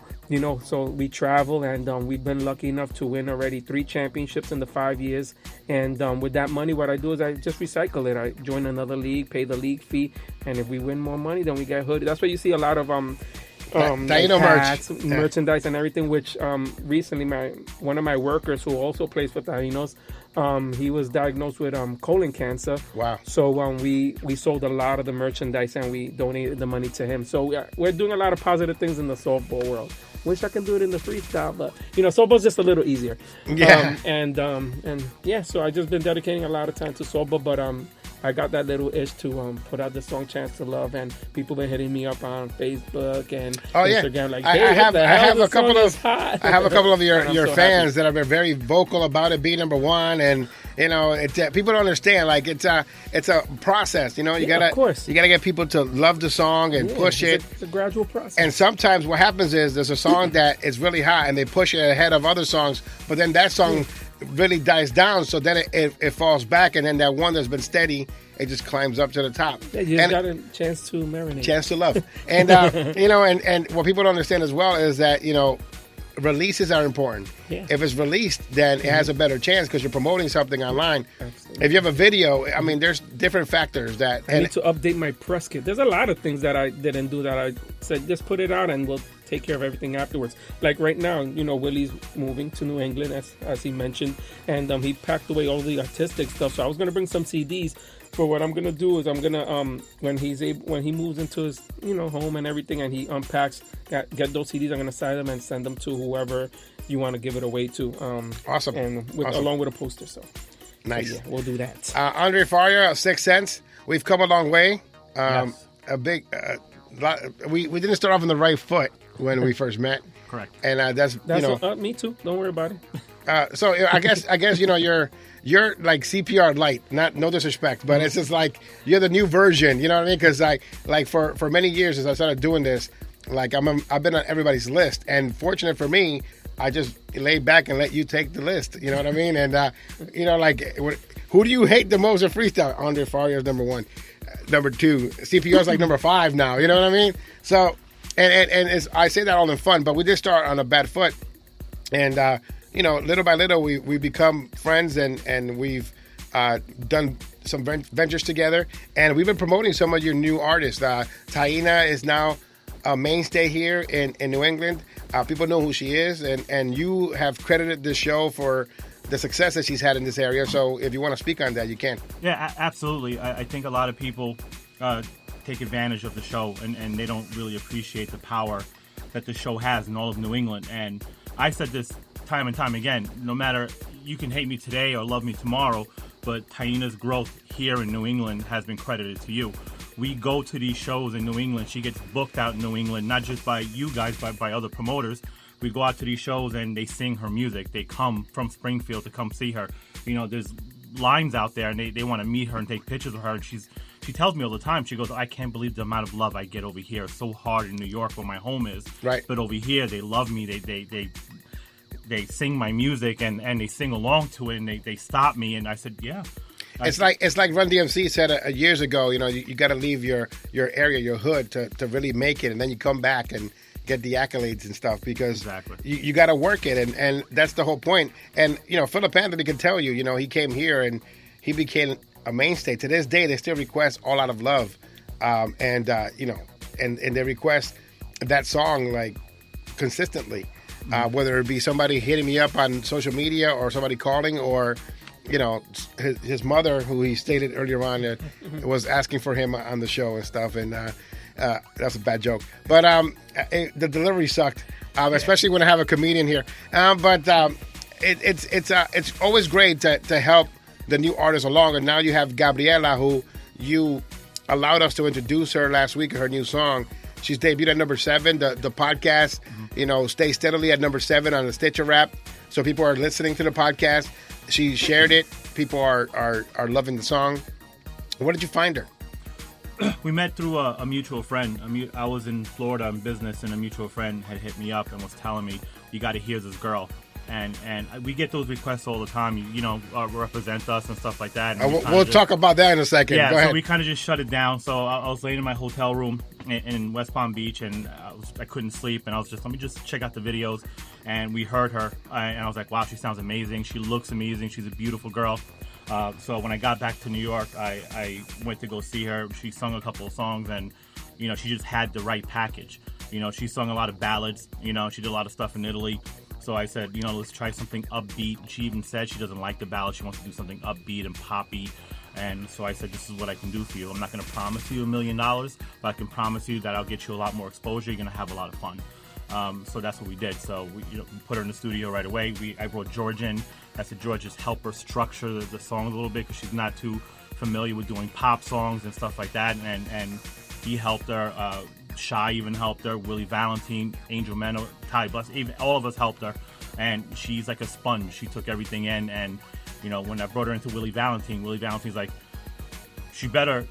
so we travel, and we've been lucky enough to win already 3 championships in the 5 years. And with that money, what I do is I just recycle it. I join another league, pay the league fee, and if we win more money, then we get hooded. That's why you see a lot of Taíno hats, merchandise and everything, which recently one of my workers who also plays for Taínos, he was diagnosed with colon cancer. Wow. So we sold a lot of the merchandise and we donated the money to him. So we're doing a lot of positive things in the softball world. Wish I could do it in the freestyle, but softball's just a little easier. Yeah. And yeah, so I just been dedicating a lot of time to softball, but I got that little itch to put out the song "Chance to Love," and people been hitting me up on Facebook and Instagram. Like, hey, I have a couple of your fans that have been very vocal about it being number one, and it's people don't understand. Like it's a process. You gotta get people to love the song and push it. It's a gradual process. And sometimes what happens is there's a song that is really hot and they push it ahead of other songs, but then that song really dies down, so then it falls back, and then that one that's been steady, it just climbs up to the top. Yeah, you just got a chance to marinate. Chance to love. And and what people don't understand as well is that releases are important. Yeah. If it's released, then it has a better chance because you're promoting something online. Absolutely. If you have a video, I mean, there's different factors that I need to update my press kit. There's a lot of things that I didn't do that I said just put it out and we'll take care of everything afterwards. Like right now, Willie's moving to New England as he mentioned, and he packed away all the artistic stuff. So I was gonna bring some CDs. But what I'm gonna do is I'm gonna when he moves into his home and everything and he unpacks, get those CDs. I'm gonna sign them and send them to whoever you want to give it away to. Awesome. And along with a poster. So nice. So, yeah, we'll do that. Andre Faria, 6 Centz. We've come a long way. Yes. A big lot. We didn't start off on the right foot when we first met. Correct. And that's me too. Don't worry about it. So I guess you're like CPR light. No disrespect, but it's just like you're the new version. You know what I mean? Because like for many years as I started doing this, like I've been on everybody's list, and fortunate for me, I just laid back and let you take the list. You know what I mean? And who do you hate the most in freestyle? Andre Faria is number 1. Number 2, CPR is like number 5 now. You know what I mean? So and I say that all in fun, but we did start on a bad foot, and little by little, we become friends, and we've done some ventures together, and we've been promoting some of your new artists. Taina is now a mainstay here in New England. People know who she is, and you have credited this show for the success that she's had in this area. So if you want to speak on that, you can. Yeah, absolutely. I think a lot of people take advantage of the show, and they don't really appreciate the power that the show has in all of New England. And I said this time and time again, no matter, you can hate me today or love me tomorrow, but Taina's growth here in New England has been credited to you. We go to these shows in New England. She gets booked out in New England, not just by you guys, but by other promoters. We go out to these shows and they sing her music. They come from Springfield to come see her. There's lines out there, and they want to meet her and take pictures of her. And she tells me all the time, she goes, I can't believe the amount of love I get over here. It's so hard in New York where my home is. Right. But over here, they love me. They sing my music and they sing along to it, and they stop me. And I said, yeah. It's like Run DMC said years ago. You got to leave your area, your hood, to really make it, and then you come back and get the accolades and stuff, because you got to work it, and that's the whole point. And Phillip Anthony can tell you, he came here and he became a mainstay. To this day, they still request All Out of Love, and they request that song like consistently, whether it be somebody hitting me up on social media or somebody calling, or his mother, who he stated earlier on, was asking for him on the show and stuff. And that's a bad joke, but the delivery sucked, especially when I have a comedian here. But it's always great to help the new artists along. And now you have Gabriela, who you allowed us to introduce her last week, her new song. She's debuted at number 7. The podcast, stay steadily at number 7 on the Stitcher Rap. So people are listening to the podcast. She shared it. People are loving the song. Where did you find her? We met through a mutual friend. I was in Florida in business, and a mutual friend had hit me up and was telling me, you got to hear this girl. And we get those requests all the time, represent us and stuff like that. And we'll talk about that in a second. Yeah, Go ahead. So we kind of just shut it down. So I was laying in my hotel room in West Palm Beach, and I couldn't sleep. And I was just, let me just check out the videos. And we heard her, and I was like, wow, she sounds amazing. She looks amazing. She's a beautiful girl. So when I got back to New York, I went to go see her. She sung a couple of songs, and she just had the right package. She sung a lot of ballads. She did a lot of stuff in Italy. So I said, let's try something upbeat. She even said she doesn't like the ballad. She wants to do something upbeat and poppy. And so I said, this is what I can do for you. I'm not going to promise you $1 million, but I can promise you that I'll get you a lot more exposure. You're going to have a lot of fun. So that's what we did. So we put her in the studio right away. I brought George in. I said, George, just help her structure the song a little bit, because she's not too familiar with doing pop songs and stuff like that. And he helped her. Shy even helped her. Willie Valentine, Angel Meno, Ty Bus, even all of us helped her. And she's like a sponge. She took everything in. And when I brought her into Willie Valentine's like, she better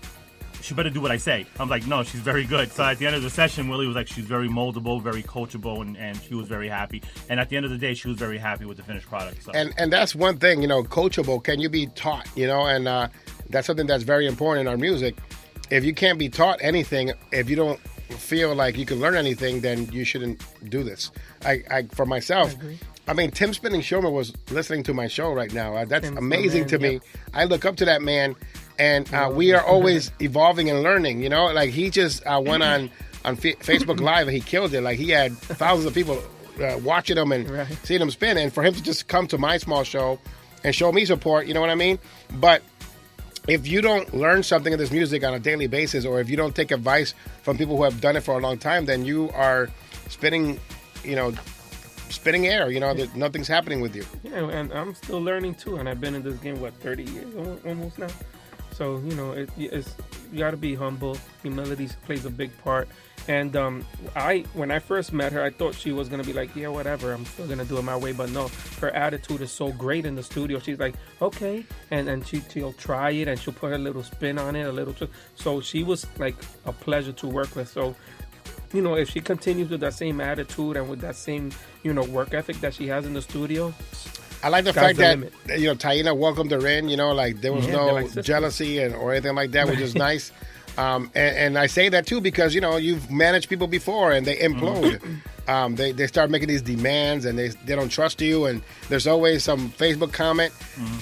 do what I say. I'm like, no, she's very good. So at the end of the session, Willie was like, she's very moldable, very coachable, and she was very happy. And at the end of the day, she was very happy with the finished product. So. And that's one thing, coachable. Can you be taught? And that's something that's very important in our music. If you can't be taught anything, if you don't feel like you can learn anything, then you shouldn't do this. I for myself, Tim Spinning Showman was listening to my show right now. That's amazing to me. I look up to that man. And we are always evolving and learning, Like he just went on Facebook Live and he killed it. Like he had thousands of people watching him and seeing him spin. And for him to just come to my small show and show me support, you know what I mean? But if you don't learn something of this music on a daily basis, or if you don't take advice from people who have done it for a long time, then you are spinning air. That nothing's happening with you. Yeah, and I'm still learning too. And I've been in this game, 30 years almost now. So, it's, you got to be humble. Humility plays a big part. And when I first met her, I thought she was going to be like, yeah, whatever, I'm still going to do it my way. But no, her attitude is so great in the studio. She's like, okay. And she'll try it, and she'll put her little spin on it, So she was like a pleasure to work with. So, if she continues with that same attitude and with that same, work ethic that she has in the studio, I like the fact that Taina welcomed her in. There was no jealousy or anything like that, which is nice. And I say that too because you've managed people before and they implode. they start making these demands, and they don't trust you, and there's always some Facebook comment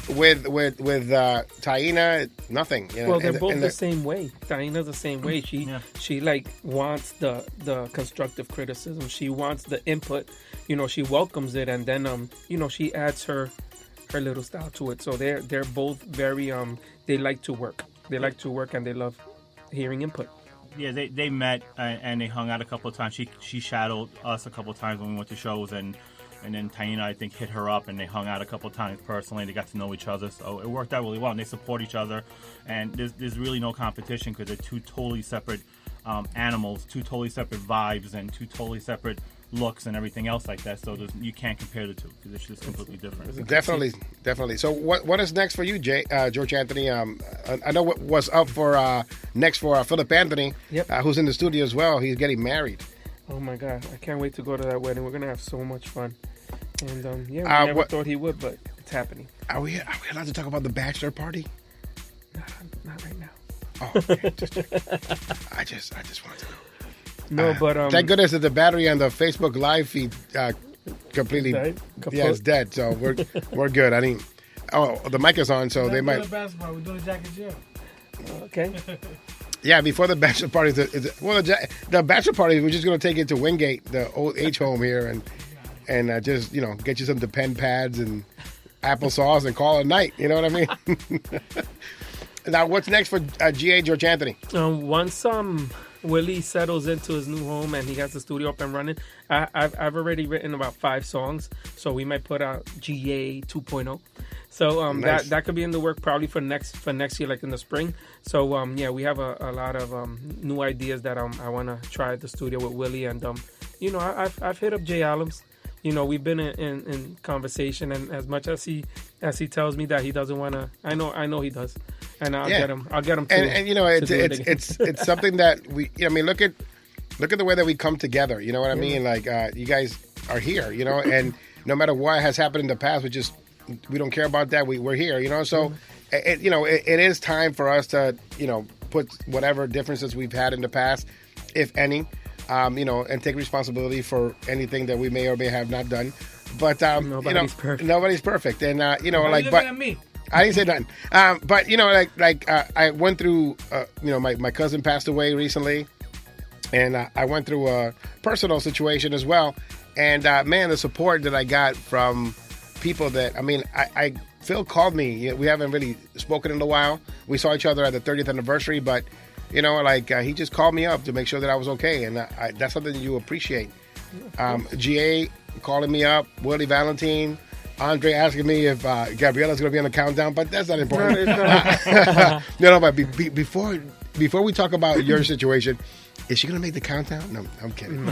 with Taina, nothing. You know, well, they're both the same way. Taina's the same way. She like wants the constructive criticism. She wants the input. You know, she welcomes it, and then you know, she adds her little style to it. So they're both very they like to work. They like to work, and they love hearing input. Yeah, they met and they hung out a couple of times. She shadowed us a couple of times when we went to shows, and then Taina, I think, hit her up, and they hung out a couple of times personally. They got to know each other, so it worked out really well. And they support each other, and there's really no competition because they're two totally separate animals, two totally separate vibes, and two totally separate looks and everything else like that. So you can't compare the two because it's just completely different. Definitely. So what is next for you, George Anthony? I know what was up for next for Phillip Anthony, who's in the studio as well. He's getting married. Oh my God, I can't wait to go to that wedding. We're gonna have so much fun. And we never thought he would, but it's happening. Are we allowed to talk about the bachelor party? Not right now. Oh, okay. I just wanted to know. No, but thank goodness that the battery on the Facebook live feed completely it's dead. So we're good. I mean, the mic is on, so they might. We're doing Jack and Jill. Okay. Yeah, before the bachelor party, the bachelor party, we're just going to take it to Wingate, the old H home here, and just get you some Depend pads and applesauce and call it a night. You know what I mean? Now, what's next for GA George Anthony? Once Willie settles into his new home and he has the studio up and running, I've already written about 5 songs, so we might put out GA 2.0. So nice. that could be in the work probably for next year, like in the spring. So we have a lot of new ideas that I want to try at the studio with Willie, and I've hit up Jay Adams. We've been in conversation, and as much as he tells me that he doesn't want to, I know he does, and I'll get him to. And it's something that we. I mean, look at the way that we come together. You know what I mean? Like you guys are here. And no matter what has happened in the past, we don't care about that. We're here. So it is time for us to put whatever differences we've had in the past, if any. And take responsibility for anything that we may or may have not done. But nobody's perfect. Nobody's perfect, and at me. I didn't say nothing. But I went through. My cousin passed away recently, and I went through a personal situation as well. And man, the support that I got from people that Phil called me. We haven't really spoken in a while. We saw each other at the 30th anniversary, but. He just called me up to make sure that I was okay, and that's something that you appreciate. GA calling me up, Willie Valentine, Andre asking me if Gabriella's going to be on the countdown, but that's not important. But before we talk about your situation, is she going to make the countdown? No, I'm kidding.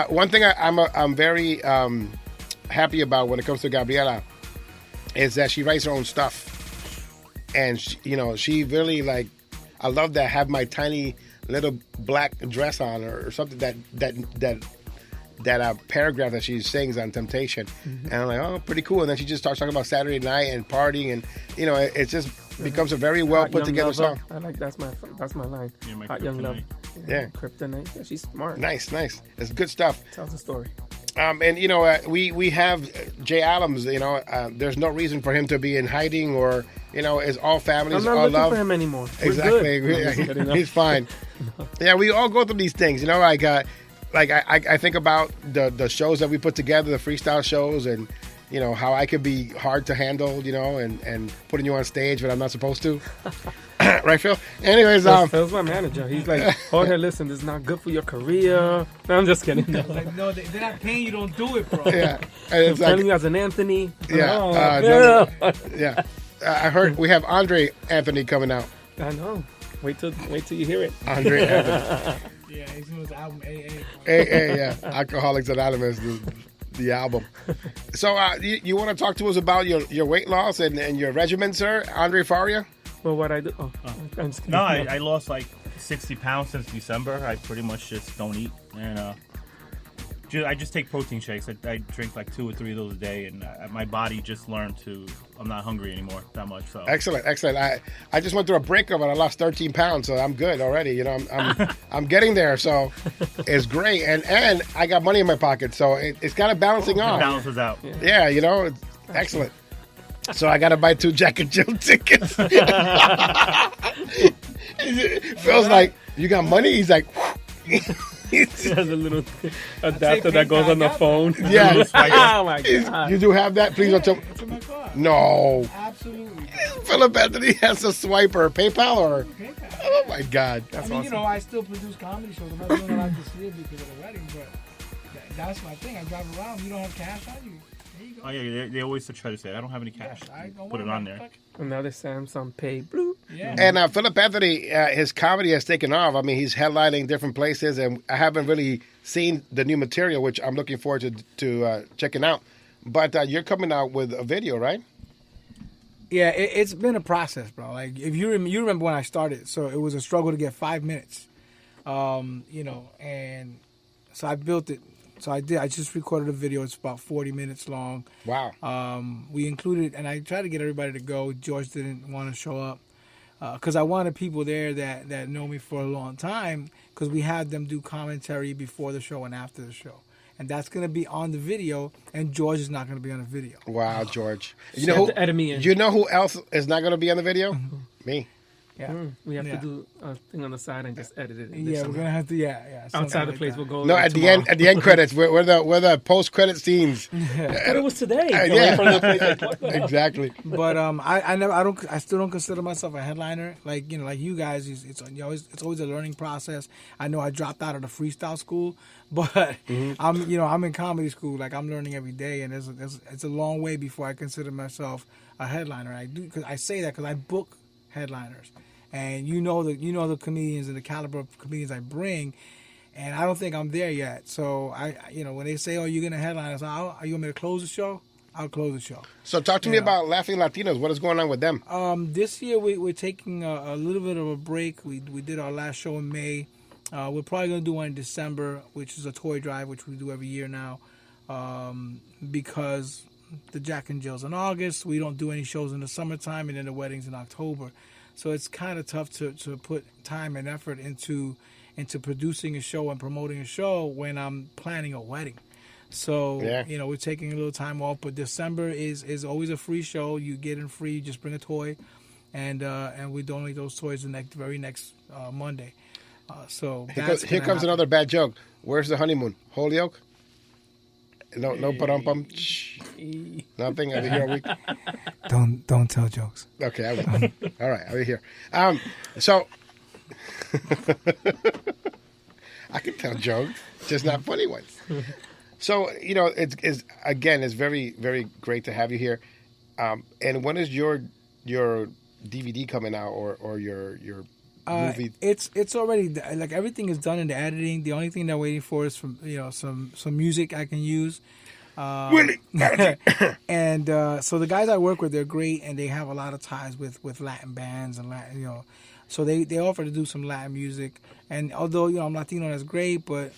One thing I'm very happy about when it comes to Gabriella is that she writes her own stuff, and she really I love that. Have my tiny little black dress on, or something that paragraph that she sings on Temptation, and I'm like, oh, pretty cool. And then she just starts talking about Saturday night and partying, and it just becomes a very well put together song. I like that's my line. Hot young love. Yeah, kryptonite. Yeah, she's smart. Nice. It's good stuff. Tells the story. We have Jay Adams. There's no reason for him to be in hiding, or it's all family. I'm not all looking love for him anymore. Exactly, he's fine. Yeah, we all go through these things. I think about the shows that we put together, the freestyle shows, and how I could be hard to handle, and putting you on stage when I'm not supposed to. Right, Phil? Anyways, Phil's my manager. He's like, Jorge, listen, this is not good for your career. No, I'm just kidding. No, they're not paying you, don't do it, bro. Yeah. I'm telling you as an Anthony. Yeah. Yeah. I heard we have Andre Anthony coming out. I know. Wait till you hear it. Andre Anthony. Yeah, he's doing his album AA. AA, yeah. Alcoholics Anonymous, the album. So you want to talk to us about your weight loss and your regimen, sir? Andre Faria? Well, what I do? I'm just kidding. No, I lost 60 pounds since December. I pretty much just don't eat, and I just take protein shakes. I drink like 2 or 3 of those a day, and my body just learned I'm not hungry anymore that much. So excellent. I just went through a breakup and I lost 13 pounds, so I'm good already. You know, I'm getting there, so it's great. And I got money in my pocket, so it's kind of balancing off. It balances out. Yeah, you know, it's excellent. So I got to buy 2 Jack and Jill tickets. Phil's like, you got money? He's like, He has a little adapter that goes on the phone. yeah. Oh my God. You do have that? Please don't tell me. It's in my car. No. Absolutely. Phillip Anthony has a swiper. PayPal or? PayPal. Oh my God. I mean, you know, I still produce comedy shows. I'm not doing a lot this year because of the wedding, but that's my thing. I drive around. You don't have cash on you. There you go. Oh yeah, they always try to say, I don't have any cash. Put it on there. Another Samsung Pay Blue. Yeah. And Phillip Anthony, his comedy has taken off. I mean, he's headlining different places, and I haven't really seen the new material, which I'm looking forward to checking out. But you're coming out with a video, right? Yeah, it's been a process, bro. Like if you remember when I started, so it was a struggle to get 5 minutes, you know, and so I built it. So I just recorded a video. It's about 40 minutes long. Wow. We included, and I tried to get everybody to go. George didn't want to show up because I wanted people there that know me for a long time, because we had them do commentary before the show and after the show. And that's going to be on the video, and George is not going to be on the video. Wow, George. You know who else is not going to be on the video? Me. Yeah. We have to do a thing on the side and just edit it. Yeah, we're gonna have to. Yeah. Outside the place, we'll go. No, at the end credits. We're the post credit scenes. But it was today. Yeah. From the place Exactly. But I still don't consider myself a headliner. Like you guys, it's always a learning process. I know I dropped out of the freestyle school, but I'm in comedy school. Like I'm learning every day, and it's a long way before I consider myself a headliner. I say that because I book headliners. And you know the comedians and the caliber of comedians I bring, and I don't think I'm there yet. So when they say, "Oh, you're gonna headline us," are you want me to close the show? I'll close the show. So talk to me about Laughing Latinos. What is going on with them? This year we're taking a little bit of a break. We did our last show in May. We're probably gonna do one in December, which is a toy drive, which we do every year now, because the Jack and Jill's in August. We don't do any shows in the summertime, and then the wedding's in October. So it's kind of tough to put time and effort into producing a show and promoting a show when I'm planning a wedding. So, we're taking a little time off. But December is always a free show. You get in free. You just bring a toy. And we donate those toys the very next Monday. So here comes another bad joke. Where's the honeymoon? Holyoke? No, pum. Nothing over here a week. Don't tell jokes. Okay, I will. All right, over here. So I can tell jokes, just not funny ones. So it's very, very great to have you here. And when is your DVD coming out or your movie? It's already, like, everything is done in the editing. The only thing they're waiting for is some music I can use. Willie. And so the guys I work with, they're great, and they have a lot of ties with Latin bands and Latin, so they offer to do some Latin music. And although I'm Latino, that's great, but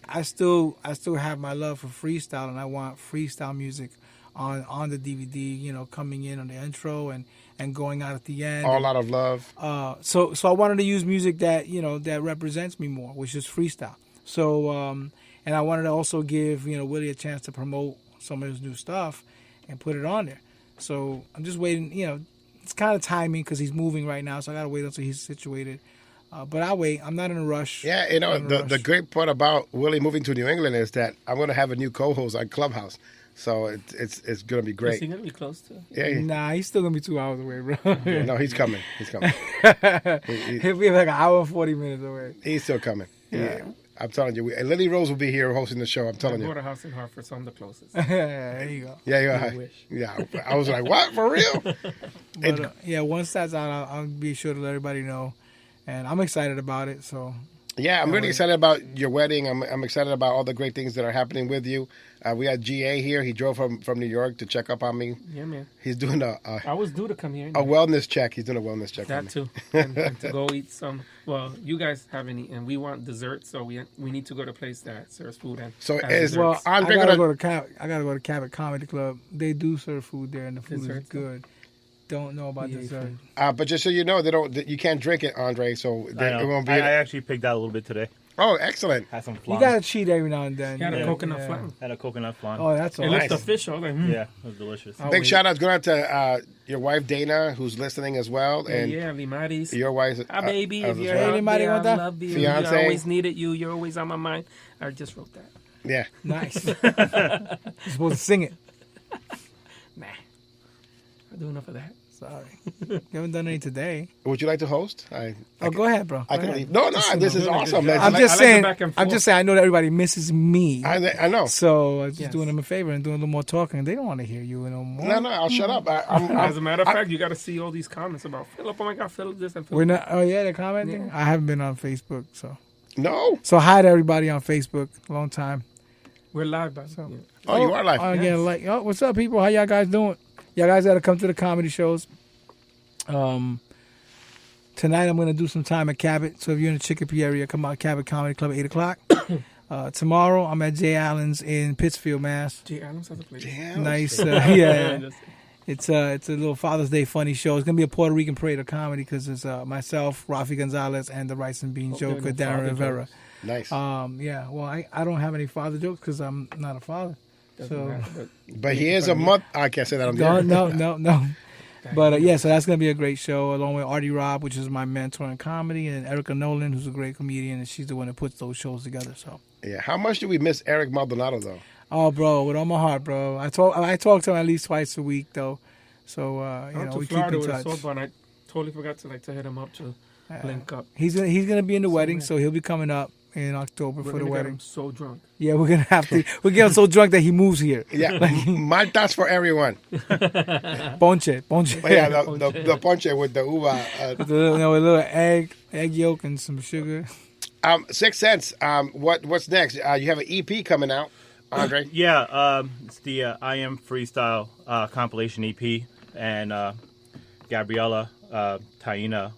I still have my love for freestyle, and I want freestyle music on the DVD, coming in on the intro and going out at the end. All out of love. So I wanted to use music that that represents me more, which is freestyle. So and I wanted to also give Willie a chance to promote some of his new stuff and put it on there. So I'm just waiting. It's kind of timing because he's moving right now, so I gotta wait until he's situated. But I'll wait. I'm not in a rush. Yeah, the great part about Willie moving to New England is that I'm going to have a new co-host on Clubhouse. So it's going to be great. Is he going to be close to? Yeah. Nah, he's still going to be 2 hours away, bro. No, he's coming. He'll be like an hour and 40 minutes away. He's still coming. Yeah. I'm telling you. And Lily Rose will be here hosting the show. I'm telling you. I bought a house in Hartford, so I'm the closest. There you go. Yeah. I was like, what? For real? But, once that's out, I'll be sure to let everybody know. And I'm excited about it. So Yeah, I'm really excited about your wedding. I'm excited about all the great things that are happening with you. We got GA here. He drove from New York to check up on me. Yeah, man. He's doing I was due to come here. A wellness check. He's doing a wellness check. That too. And to go eat some. Well, you guys haven't eaten. We want dessert, so we need to go to a place that serves food and. So I gotta go to Cabot Comedy Club. They do serve food there, and the food is good. Don't know about dessert. But just so you know, you can't drink it, Andre. So it won't be. I actually picked out a little bit today. Oh, excellent! Had some flan. You gotta cheat every now and then. Had a coconut flan. Had a coconut flan. Oh, that's all. It Nice. looked official. Like, Yeah, it was delicious. Big shout out going out to your wife Dana, who's listening as well, and Limaris. your wife. Hi, baby. If you're well. out Anybody there, want I that? love you. Fiance? I always needed you. You're always on my mind. I just wrote that. Yeah. Nice. You're supposed to sing it. Nah. I do enough of that. Sorry. You haven't done any today. Would you like to host? Go ahead, bro. I can leave. No, this is awesome. I'm just saying. I'm just saying. I know that everybody misses me. I know. So I'm just doing them a favor and doing a little more talking. They don't want to hear you no more. No, I'll shut up. As a matter of fact, you got to see all these comments about Phillip. Oh my God, Phillip this and Phillip. We're not. Oh yeah, they're commenting. Yeah. I haven't been on Facebook, so. No. So hi to everybody on Facebook. Long time. We're live, by so. Oh, you are live. Yes. What's up, people? How y'all guys doing? Y'all guys got to come to the comedy shows. Tonight I'm gonna do some time at Cabot. So if you're in the Chicopee area, come out Cabot Comedy Club at 8:00. Tomorrow I'm at Jay Allen's in Pittsfield, Mass. Jay Allen's has a place. Nice. Yeah. It's a little Father's Day funny show. It's gonna be a Puerto Rican parade of comedy because it's myself, Rafi Gonzalez, and the Rice and Beans Joker, Darren Rivera. Nice. Yeah. Well, I don't have any father jokes because I'm not a father. But he is a month. I can't say that on the air. No. But so that's gonna be a great show, along with Artie Robb, which is my mentor in comedy, and Erica Nolan, who's a great comedian, and she's the one that puts those shows together. So yeah, how much do we miss Eric Maldonado though? Oh, bro, with all my heart, bro. I talk to him at least twice a week though. So we keep in touch. And I totally forgot to hit him up to link up. He's gonna be in the wedding, so he'll be coming up in October for the wedding. Get him so drunk. Yeah, we're gonna have to. We get him so drunk that he moves here. Yeah, Maltas for everyone. Ponche. Yeah, the ponche with the uva. With a little egg yolk and some sugar. 6 Cents. What's next? You have an EP coming out, Andre. Yeah, it's the I Am Freestyle compilation EP, and Gabriella, Taina,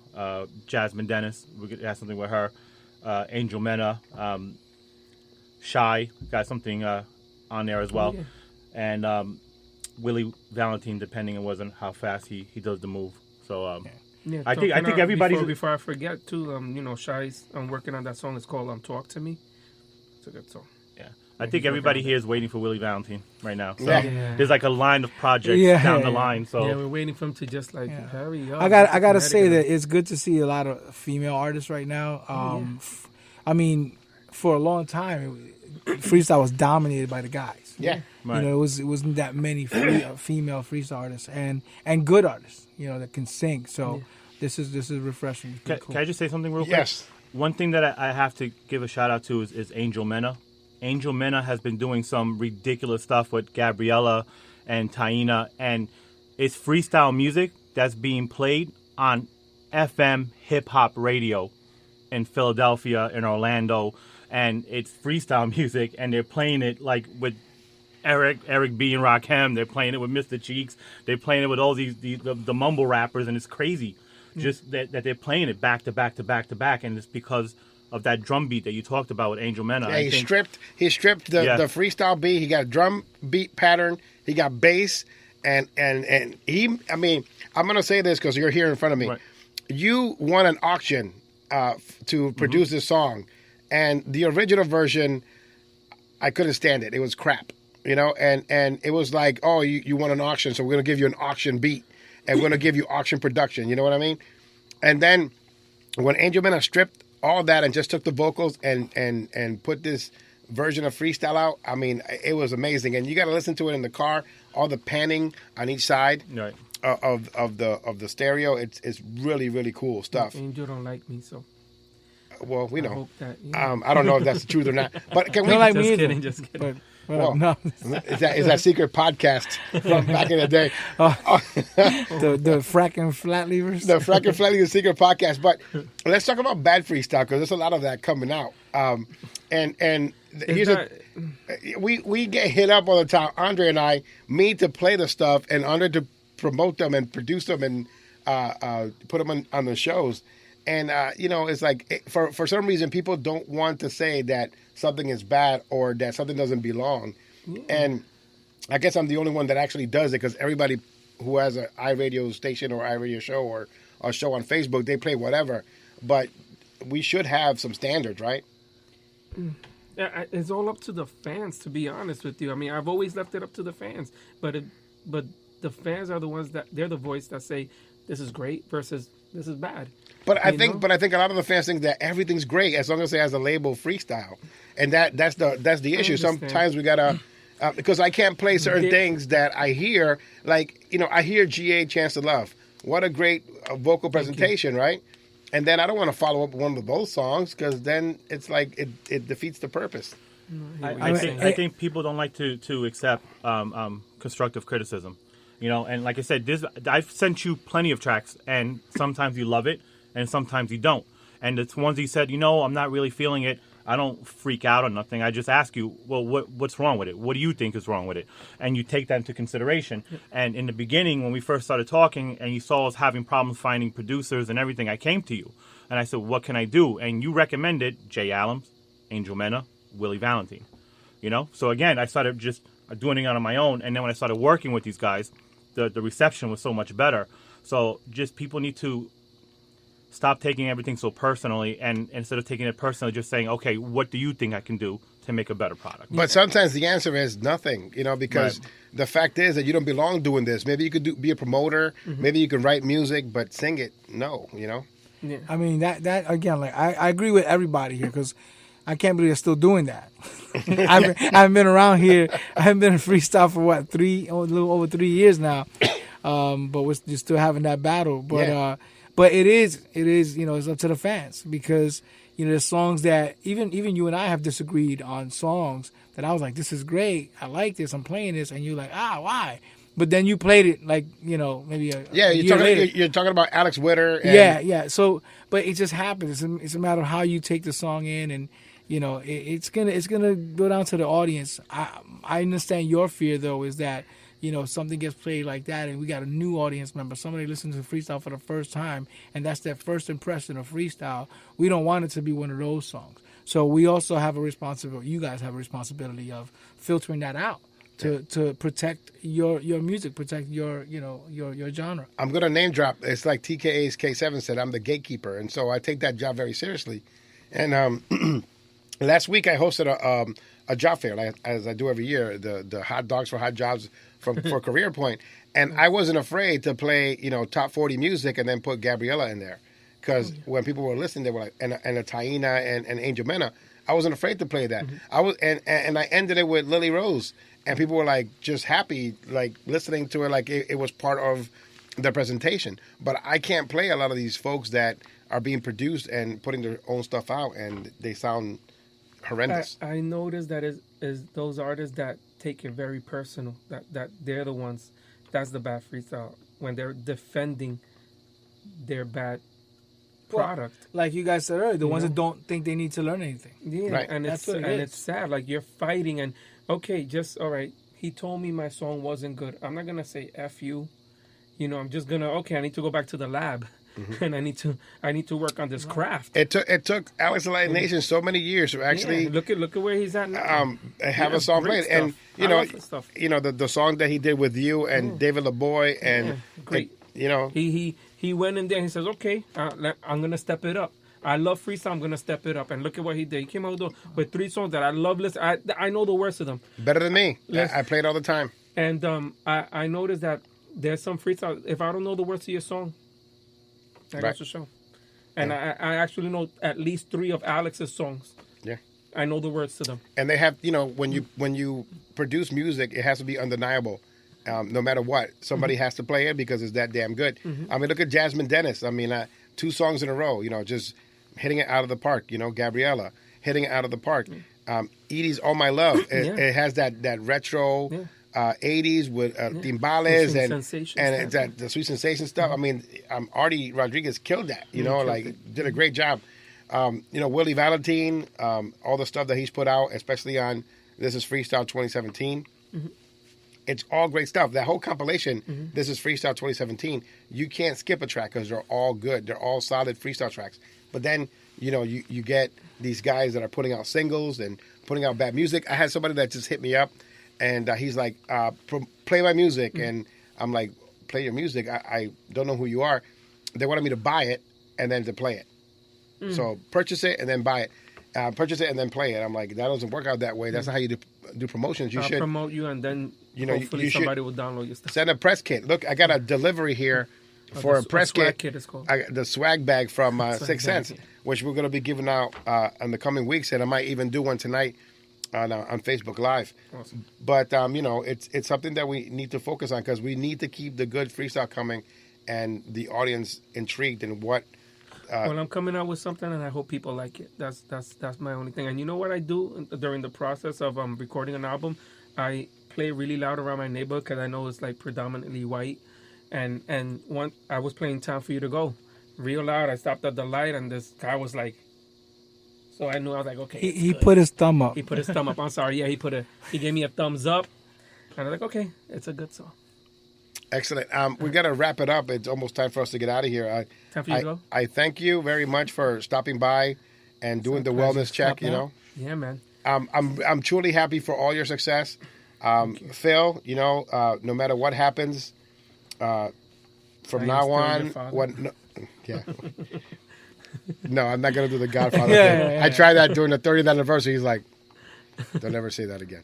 Jasmine Denis. We got something with her. Angel Mena, Shy got something on there as well, and Willie Valentine, depending on how fast he does the move. So I think everybody's before I forget too. Shy's working on that song. It's called "Talk to Me." It's a good song. Yeah, I think everybody here is waiting for Willie Valentine right now. So Yeah. there's like a line of projects down the line. So we're waiting for him to just hurry up. I gotta say that it's good to see a lot of female artists right now. I mean, for a long time, freestyle was dominated by the guys. Yeah, right. It wasn't that many female freestyle artists and good artists. That can sing. So this is refreshing. Can I just say something real quick? Yes. One thing that I have to give a shout out to is Angel Mena. Angel Mena has been doing some ridiculous stuff with Gabriella and Taina, and it's freestyle music that's being played on FM hip hop radio in Philadelphia, in Orlando, and it's freestyle music, and they're playing it like with Eric B and Rakim. They're playing it with Mr. Cheeks. They're playing it with all the mumble rappers, and it's crazy. Just that they're playing it back to back to back to back, and it's because of that drum beat that you talked about with Angel Mena. Yeah, he stripped the freestyle beat. He got a drum beat pattern. He got bass, and he. I mean, I'm gonna say this because you're here in front of me. Right. You won an auction to produce this song, and the original version, I couldn't stand it. It was crap, and it was like, oh, you won an auction, so we're gonna give you an auction beat, and we're gonna give you auction production. You know what I mean? And then when Angel Mena stripped all that and just took the vocals and put this version of freestyle out, I mean, it was amazing. And you got to listen to it in the car. All the panning on each side. Right. Of the stereo, it's really, really cool stuff. Angel don't like me, so. Well, we know. I hope that, I don't know if that's the truth or not. But can we? Don't like just me kidding, either. just kidding. Well, no. Is that secret podcast from back in the day? The Frack and Flat Levers? The Frack and Flat Levers secret podcast. But let's talk about bad freestyle, because there's a lot of that coming out. And here's we get hit up all the time. Andre and I, me to play the stuff, and Andre to promote them and produce them and put them on the shows. And, it's like, for some reason, people don't want to say that something is bad or that something doesn't belong. Mm. And I guess I'm the only one that actually does it, because everybody who has an iRadio station or iRadio show or a show on Facebook, they play whatever. But we should have some standards, right? Yeah, it's all up to the fans, to be honest with you. I mean, I've always left it up to the fans. But the fans are the ones they're the voice that say, this is great versus this is bad. But I think a lot of the fans think that everything's great as long as it has a label freestyle, and that's the issue. Sometimes we gotta because I can't play certain things that I hear. Like, I hear GA Chance to Love. What a great vocal presentation, right? And then I don't want to follow up one of those songs, because then it's like it defeats the purpose. I think people don't like to accept constructive criticism. And like I said, I've sent you plenty of tracks, and sometimes you love it, and sometimes you don't. And it's ones you said, I'm not really feeling it. I don't freak out or nothing. I just ask you, well, what's wrong with it? What do you think is wrong with it? And you take that into consideration. Yeah. And in the beginning, when we first started talking, and you saw us having problems finding producers and everything, I came to you, and I said, what can I do? And you recommended Jay Allams, Angel Mena, Willie Valentine. So again, I started just doing it on my own. And then when I started working with these guys, the reception was so much better. So just people need to stop taking everything so personally, and instead of taking it personally, just saying, okay, what do you think I can do to make a better product? But sometimes the answer is nothing, because the fact is that you don't belong doing this. Maybe you could be a promoter, maybe you can write music, but sing it, no, Yeah. I mean, that again, like I agree with everybody here, because I can't believe they're still doing that. I haven't been around here. I haven't been in freestyle for a little over 3 years now. But we're just still having that battle. But but it is it's up to the fans, because there's songs that even you and I have disagreed on songs that I was like, this is great, I like this, I'm playing this, and you're like, why? But then you played it like maybe a year later. You're talking about Alex Witter. And yeah. So, but it just happens. It's a matter of how you take the song in, and it's gonna go down to the audience. I understand your fear, though, is that something gets played like that, and we got a new audience member, somebody listening to freestyle for the first time, and that's their first impression of freestyle. We don't want it to be one of those songs. So we also have a responsibility. You guys have a responsibility of filtering that out to protect your music, protect your genre. I'm gonna name drop. It's like TKA's K7 said, I'm the gatekeeper, and so I take that job very seriously. And last week I hosted a job fair, as I do every year, the hot dogs for hot jobs for Career Point, and I wasn't afraid to play top 40 music and then put Gabriella in there, because when people were listening, they were like, and a Taina and Angel Mena, I wasn't afraid to play that. I was and I ended it with Lily Rose, and people were like just happy, like listening to it, like it was part of the presentation. But I can't play a lot of these folks that are being produced and putting their own stuff out, and they sound horrendous. I noticed that is those artists that take it very personal, that they're the ones, that's the bad freestyle, when they're defending their bad product. Like you guys said earlier, the ones that don't think they need to learn anything. Yeah, right. And it's sad. Like, you're fighting, and okay, just all right. He told me my song wasn't good. I'm not gonna say F you. I'm just gonna I need to go back to the lab. And I need to work on this craft. It took Alex the Light Nation so many years to actually look at where he's at now. Have a song played, and the song that he did with you and David LaBoy, and great. He went in there and he says, okay, I'm gonna step it up. I love freestyle. I'm gonna step it up, and look at what he did. He came out with 3 songs that I love listening. I know the words to them better than me. I play it all the time. And I noticed that there's some freestyle. If I don't know the words to your song, I got to show. And I actually know at least 3 of Alex's songs. Yeah. I know the words to them. And they have, when you produce music, it has to be undeniable. No matter what. Somebody has to play it because it's that damn good. I mean, look at Jasmine Denis. I mean, 2 songs in a row, just hitting it out of the park. Gabriella, hitting it out of the park. Edie's All My Love. It has that retro 80s with timbales and it's that the Sweet Sensation stuff. I mean, Artie Rodriguez killed that. Did a great job. Willie Valentine, all the stuff that he's put out, especially on This Is Freestyle 2017. Mm-hmm. It's all great stuff. That whole compilation, This Is Freestyle 2017, you can't skip a track because they're all good. They're all solid freestyle tracks. But then, you get these guys that are putting out singles and putting out bad music. I had somebody that just hit me up, and he's like, play my music. And I'm like, play your music? I don't know who you are. They wanted me to buy it and then to play it. So purchase it and then buy it. Purchase it and then play it. I'm like, that doesn't work out that way. That's not how you do promotions. You should promote you, and then hopefully somebody will download your stuff. Send a press kit. Look, I got a delivery here for a press kit. Is called. The swag bag from Six Cents, which we're going to be giving out in the coming weeks, and I might even do one tonight on Facebook Live. Awesome. But it's something that we need to focus on because we need to keep the good freestyle coming and the audience intrigued in what. Well, I'm coming out with something, and I hope people like it. That's my only thing. And you know what I do during the process of recording an album? I play really loud around my neighborhood because I know it's like predominantly white. And once I was playing "Time for You to Go" real loud. I stopped at the light, and this guy was like, so I knew. I was like, okay. He put his thumb up. He put his thumb up. I'm sorry. Yeah, he gave me a thumbs up, and I was like, okay, it's a good song. Excellent. We got to wrap it up. It's almost time for us to get out of here. Time for you to go? I thank you very much for stopping by and doing the wellness check. Yeah, man. I'm truly happy for all your success, Phil. No matter what happens, from now on, no, I'm not gonna do the Godfather thing. I tried that during the 30th anniversary. He's like, don't ever say that again.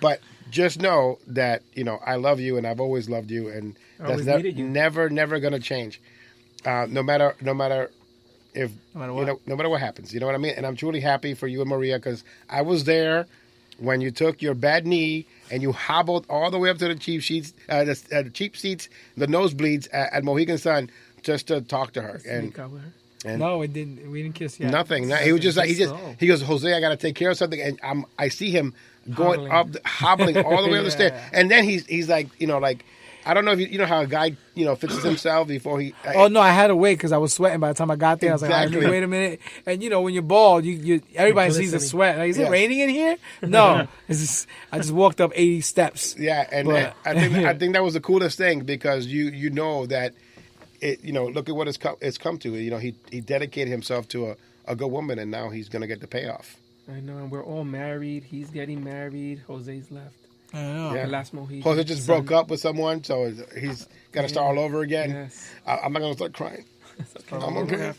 But just know that, I love you and I've always loved you, and that's never going to change. No matter if, no matter what happens, you know what I mean? And I'm truly happy for you and Maria because I was there when you took your bad knee and you hobbled all the way up to the cheap seats, the nosebleeds at Mohegan Sun just to talk to her. And no, we didn't kiss yet. Nothing. He was just like, he goes, Jose, I got to take care of something. And I see him going hobbling all the way up the stairs. And then he's like, I don't know if you know how a guy, fixes himself before he. No, I had to wait because I was sweating by the time I got there. Exactly. I was like, wait a minute. And when you're bald, everybody sees the sweat. Like, is it raining in here? No, I just walked up 80 steps. Yeah, and I think that was the coolest thing because you know that. Look at what it's come to. He dedicated himself to a good woman, and now he's going to get the payoff. I know, and we're all married. He's getting married. Jose's left. I know. Yeah. Last Mohegan. Jose just broke up with someone, so he's got to start all over again. Yes. I'm not going to start crying. I'm okay.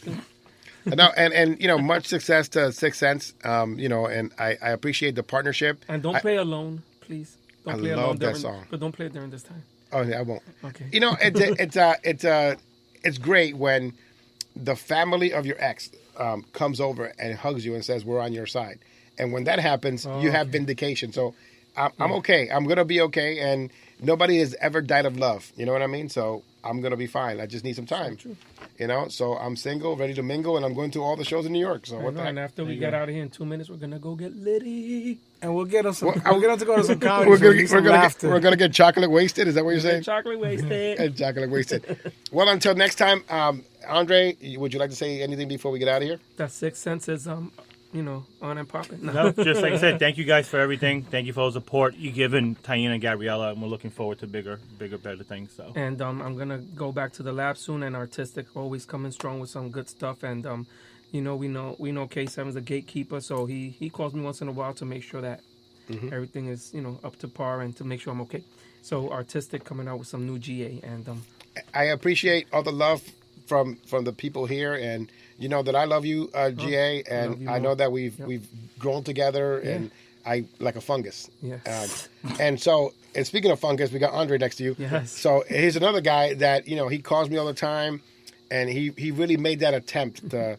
And much success to Six Cents. And I appreciate the partnership. And don't play alone, please. Don't play alone. I love that song. But don't play it during this time. Oh, yeah, I won't. Okay. It's great when the family of your ex comes over and hugs you and says, we're on your side. And when that happens, you have vindication. So I'm okay. I'm going to be okay. And nobody has ever died of love. You know what I mean? So I'm going to be fine. I just need some time. So true. So I'm single, ready to mingle, and I'm going to all the shows in New York. So what the heck? And after we get out of here in 2 minutes, we're going to go get litty. And we'll get us some. We'll get us to go to some comedy. We're gonna get chocolate wasted. Is that what you're saying? Chocolate wasted. And chocolate wasted. Well, until next time, Andre, would you like to say anything before we get out of here? That Six Cents is on and popping. No, just like I said, thank you guys for everything. Thank you for all the support you given Taina and Gabriella, and we're looking forward to bigger, better things. So. And I'm gonna go back to the lab soon, and Artistic always coming strong with some good stuff. And we know K7's a gatekeeper, so he calls me once in a while to make sure that everything is up to par and to make sure I'm okay. So Artistic coming out with some new GA, and I appreciate all the love from the people here, and you know that I love you, GA, and I know that we've grown together, and I like a fungus. Yes. And speaking of fungus, we got Andre next to you. Yes. So here's another guy that he calls me all the time, and he really made that attempt to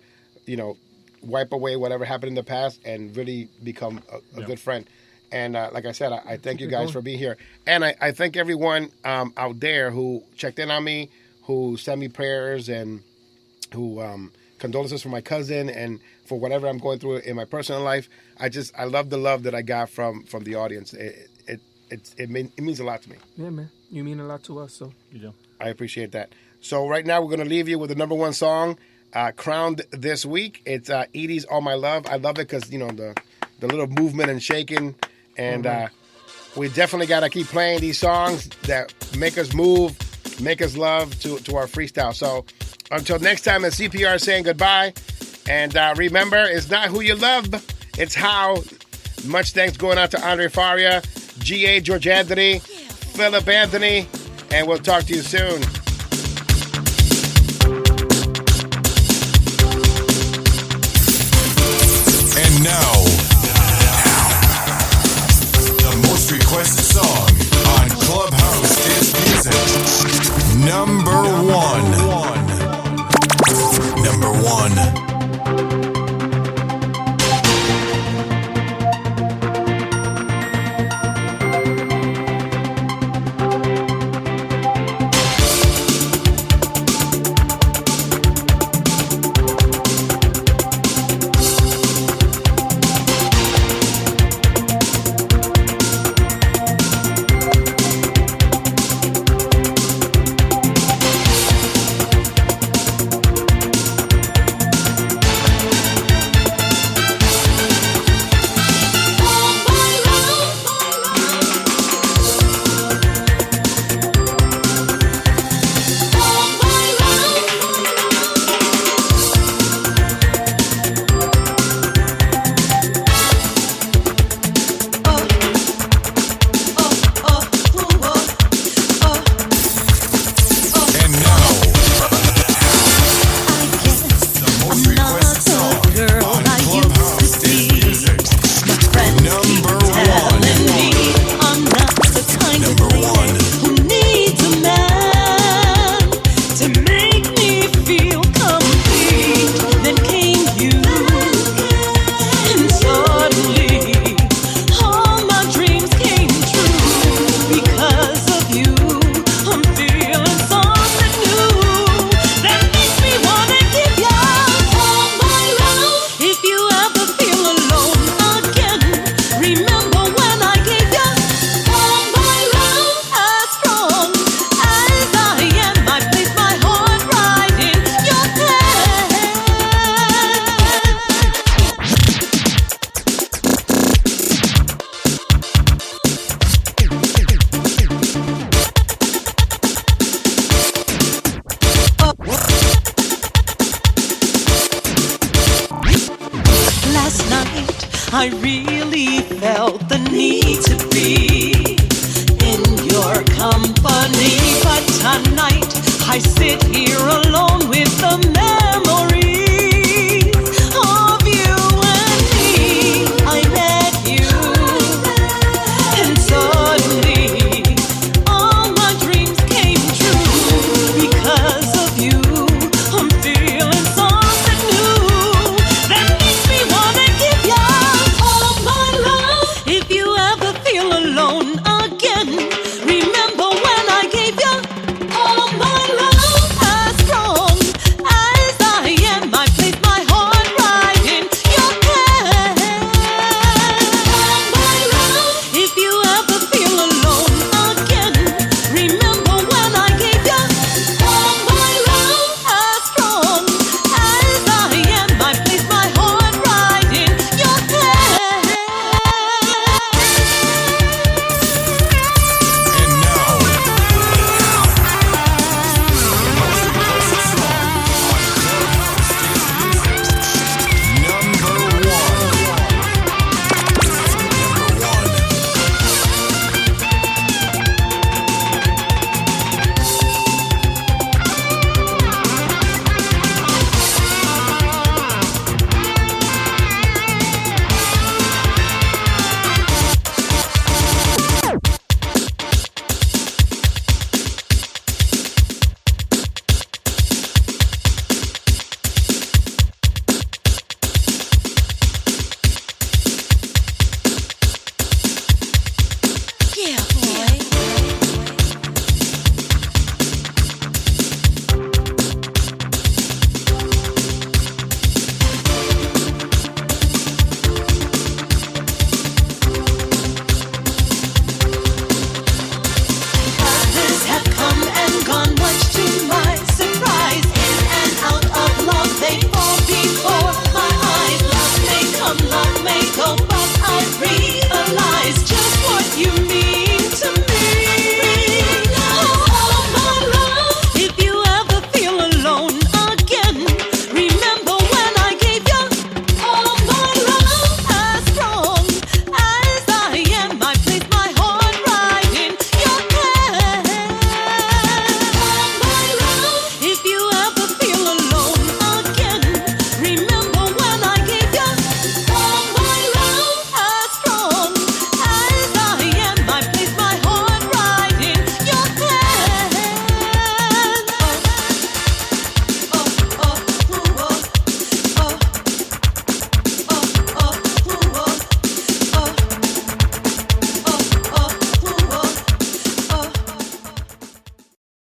wipe away whatever happened in the past and really become a good friend. And like I said, I thank you guys for being here. And I thank everyone out there who checked in on me, who sent me prayers, and who condolences for my cousin and for whatever I'm going through in my personal life. I love the love that I got from the audience. It means a lot to me. Yeah, man. You mean a lot to us, so. You do. I appreciate that. So right now we're going to leave you with the number one song, crowned this week. It's Edie's All My Love. I love it because, you know, the little movement and shaking. And we definitely got to keep playing these songs that make us move, make us love to our freestyle. So until next time, it's CPR saying goodbye. And remember, it's not who you love, it's how. Much thanks going out to Andre Faria, G.A. George Anthony, Phillip Anthony, and we'll talk to you soon. And now, the most requested song on Clubhouse Dance Music. Number one. I really felt the need to be in your company, but tonight I sit here alone with the man.